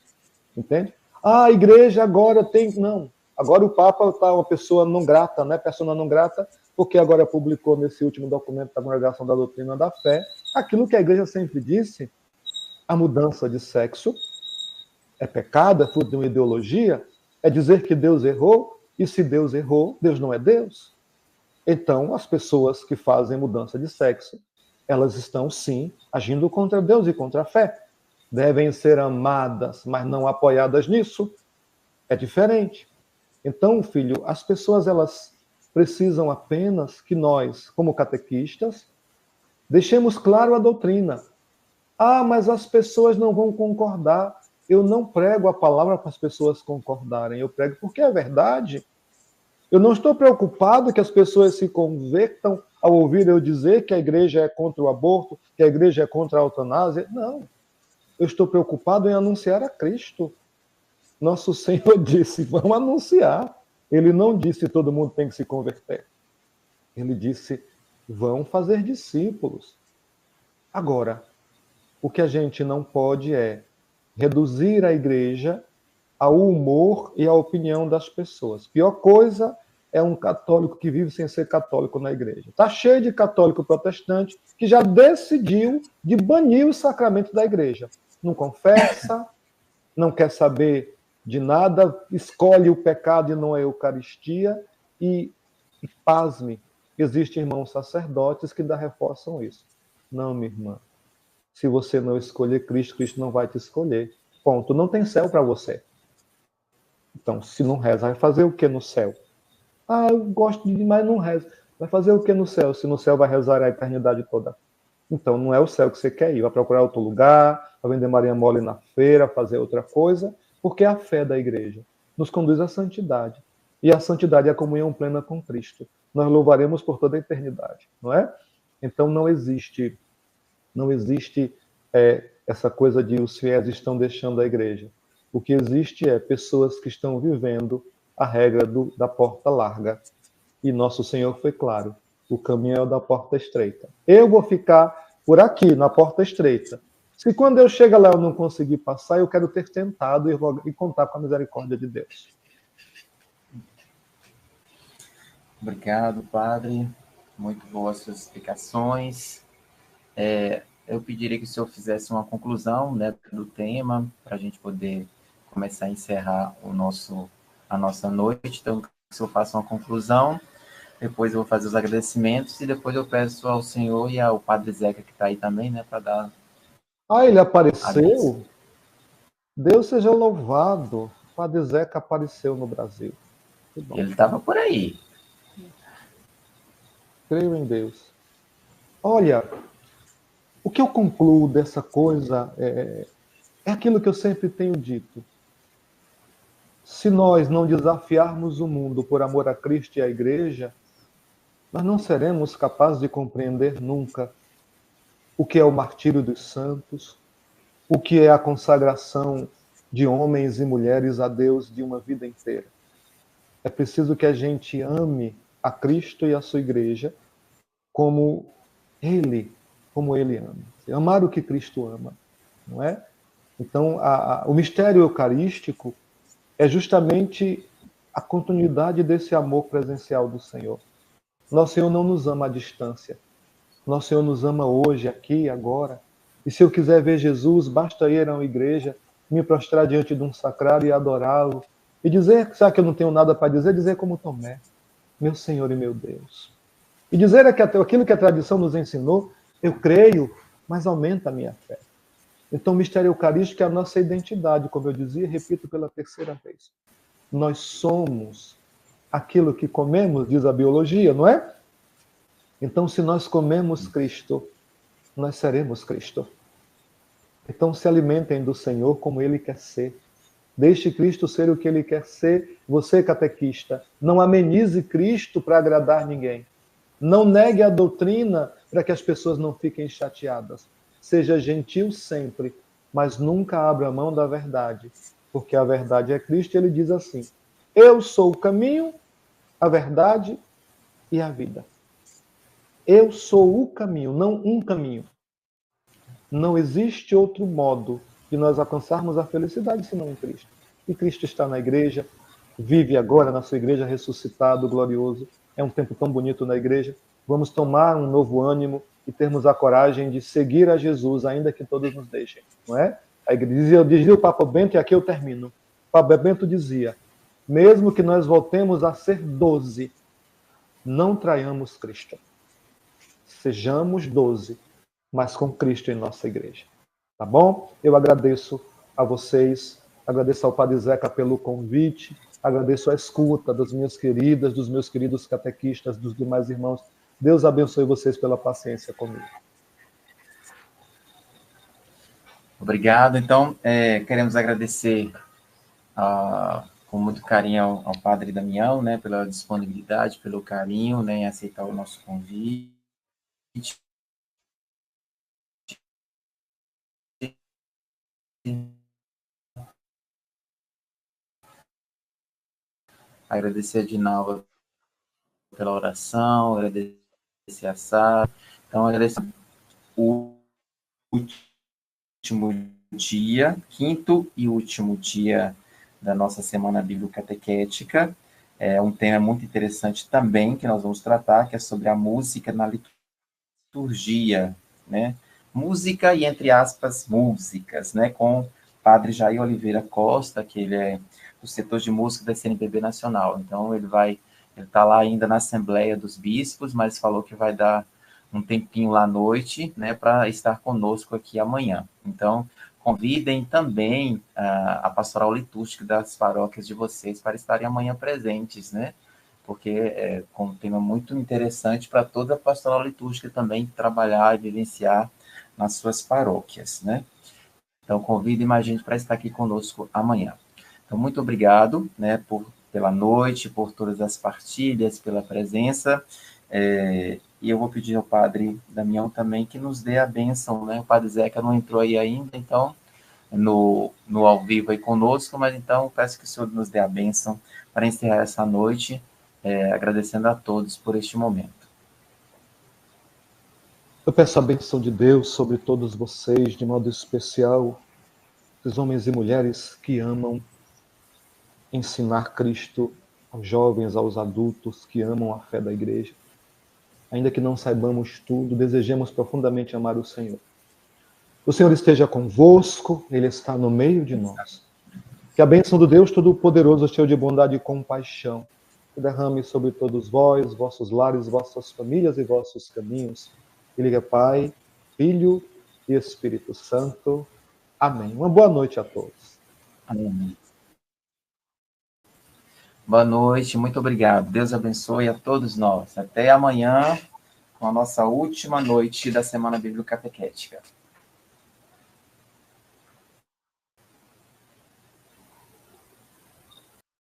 Entende? Ah, a igreja agora tem... Não. Agora o Papa está uma pessoa não grata, né? Persona não grata, porque agora publicou nesse último documento da Congregação da Doutrina da Fé aquilo que a igreja sempre disse: a mudança de sexo é pecado, é fruto de uma ideologia, é dizer que Deus errou, e se Deus errou, Deus não é Deus. Então, as pessoas que fazem mudança de sexo, elas estão, sim, agindo contra Deus e contra a fé. Devem ser amadas, mas não apoiadas nisso. É diferente. Então, filho, as pessoas, elas precisam apenas que nós, como catequistas, deixemos claro a doutrina. Ah, mas as pessoas não vão concordar. Eu não prego a palavra para as pessoas concordarem. Eu prego porque é verdade. Eu não estou preocupado que as pessoas se convertam ao ouvir eu dizer que a igreja é contra o aborto, que a igreja é contra a eutanásia. Não. Eu estou preocupado em anunciar a Cristo. Nosso Senhor disse, vamos anunciar. Ele não disse todo mundo tem que se converter. Ele disse, vão fazer discípulos. Agora, o que a gente não pode é reduzir a igreja ao humor e à opinião das pessoas. Pior coisa é um católico que vive sem ser católico na igreja. Está cheio de católico protestante que já decidiu de banir o sacramento da igreja. Não confessa, não quer saber de nada, escolhe o pecado e não a Eucaristia, e pasme, existem irmãos sacerdotes que ainda reforçam isso. Não, minha irmã. Se você não escolher Cristo, Cristo não vai te escolher. Ponto. Não tem céu para você. Então, se não reza, vai fazer o que no céu? Ah, eu gosto de mas não reza. Vai fazer o que no céu? Se no céu vai rezar a eternidade toda. Então, não é o céu que você quer ir. Vai procurar outro lugar, vai vender Maria Mole na feira, fazer outra coisa, porque a fé da igreja nos conduz à santidade. E a santidade é a comunhão plena com Cristo. Nós louvaremos por toda a eternidade, não é? Então, não existe essa coisa de os fiéis estão deixando a igreja. O que existe é pessoas que estão vivendo a regra da porta larga. E nosso Senhor foi claro, o caminho é o da porta estreita. Eu vou ficar por aqui, na porta estreita. Se quando eu chegar lá eu não conseguir passar, eu quero ter tentado e contar com a misericórdia de Deus. Obrigado, padre. Muito boas suas explicações. Eu pediria que o senhor fizesse uma conclusão, né, do tema, para a gente poder começar a encerrar a nossa noite. Então, que o senhor faça uma conclusão, depois eu vou fazer os agradecimentos e depois eu peço ao senhor e ao padre Zeca, que está aí também, né, para dar... Ah, ele apareceu? Deus seja louvado. O padre Zeca apareceu no Brasil. Ele estava por aí. Creio em Deus. Olha, o que eu concluo dessa coisa é aquilo que eu sempre tenho dito. Se nós não desafiarmos o mundo por amor a Cristo e à Igreja, nós não seremos capazes de compreender nunca o que é o martírio dos santos, o que é a consagração de homens e mulheres a Deus de uma vida inteira. É preciso que a gente ame a Cristo e a sua igreja como Ele ama. Amar o que Cristo ama, não é? Então, o mistério eucarístico é justamente a continuidade desse amor presencial do Senhor. Nosso Senhor não nos ama à distância. Nosso Senhor nos ama hoje, aqui, agora. E se eu quiser ver Jesus, basta ir a uma igreja, me prostrar diante de um sacrário e adorá-lo. E dizer, sabe que eu não tenho nada para dizer? Dizer como Tomé, meu Senhor e meu Deus. E dizer aquilo que a tradição nos ensinou, eu creio, mas aumenta a minha fé. Então, o mistério eucarístico é a nossa identidade, como eu dizia, repito pela terceira vez. Nós somos aquilo que comemos, diz a biologia, não é? Então, se nós comemos Cristo, nós seremos Cristo. Então, se alimentem do Senhor como Ele quer ser. Deixe Cristo ser o que Ele quer ser. Você, catequista, não amenize Cristo para agradar ninguém. Não negue a doutrina para que as pessoas não fiquem chateadas. Seja gentil sempre, mas nunca abra mão da verdade, porque a verdade é Cristo e Ele diz assim: eu sou o caminho, a verdade e a vida. Eu sou o caminho, não um caminho. Não existe outro modo de nós alcançarmos a felicidade senão em Cristo. E Cristo está na igreja, vive agora na sua igreja ressuscitado, glorioso. É um tempo tão bonito na igreja. Vamos tomar um novo ânimo e termos a coragem de seguir a Jesus, ainda que todos nos deixem, não é? A igreja dizia o Papa Bento, e aqui eu termino. O Papa Bento dizia: mesmo que nós voltemos a ser 12, não traiamos Cristo. Sejamos 12, mas com Cristo em nossa igreja. Tá bom? Eu agradeço a vocês, agradeço ao Padre Zeca pelo convite, agradeço a escuta das minhas queridas, dos meus queridos catequistas, dos demais irmãos. Deus abençoe vocês pela paciência comigo. Obrigado. Então, queremos agradecer com muito carinho ao Padre Damião, né, pela disponibilidade, pelo carinho, né, em aceitar o nosso convite. Agradecer a Dinalva pela oração, agradecer a Sara. Então, agradecer o último dia, quinto e último dia da nossa Semana Bíblica Catequética. É um tema muito interessante também que nós vamos tratar, que é sobre a música na liturgia, né? Música e, entre aspas, músicas, né? Com o Padre Jair Oliveira Costa, que ele é do setor de música da CNBB Nacional. Então, ele está lá ainda na Assembleia dos Bispos, mas falou que vai dar um tempinho lá à noite, né, para estar conosco aqui amanhã. Então, convidem também a pastoral litúrgica das paróquias de vocês para estarem amanhã presentes, né? Porque é um tema muito interessante para toda a pastoral litúrgica também trabalhar e vivenciar nas suas paróquias, né? Então, convidem mais gente para estar aqui conosco amanhã. Então, muito obrigado, né, pela noite, por todas as partilhas, pela presença. E eu vou pedir ao Padre Damião também que nos dê a bênção, né? O Padre Zeca não entrou aí ainda, então, no ao vivo aí conosco, mas então peço que o Senhor nos dê a bênção para encerrar essa noite, agradecendo a todos por este momento. Eu peço a bênção de Deus sobre todos vocês, de modo especial, os homens e mulheres que amam ensinar Cristo aos jovens, aos adultos, que amam a fé da igreja. Ainda que não saibamos tudo, desejemos profundamente amar o Senhor. O Senhor esteja convosco, Ele está no meio de nós. Que a bênção do Deus Todo-Poderoso, cheio de bondade e compaixão, se derrame sobre todos vós, vossos lares, vossas famílias e vossos caminhos. Ele é Pai, Filho e Espírito Santo. Amém. Uma boa noite a todos. Amém. Boa noite, muito obrigado. Deus abençoe a todos nós. Até amanhã, com a nossa última noite da Semana Bíblica Catequética.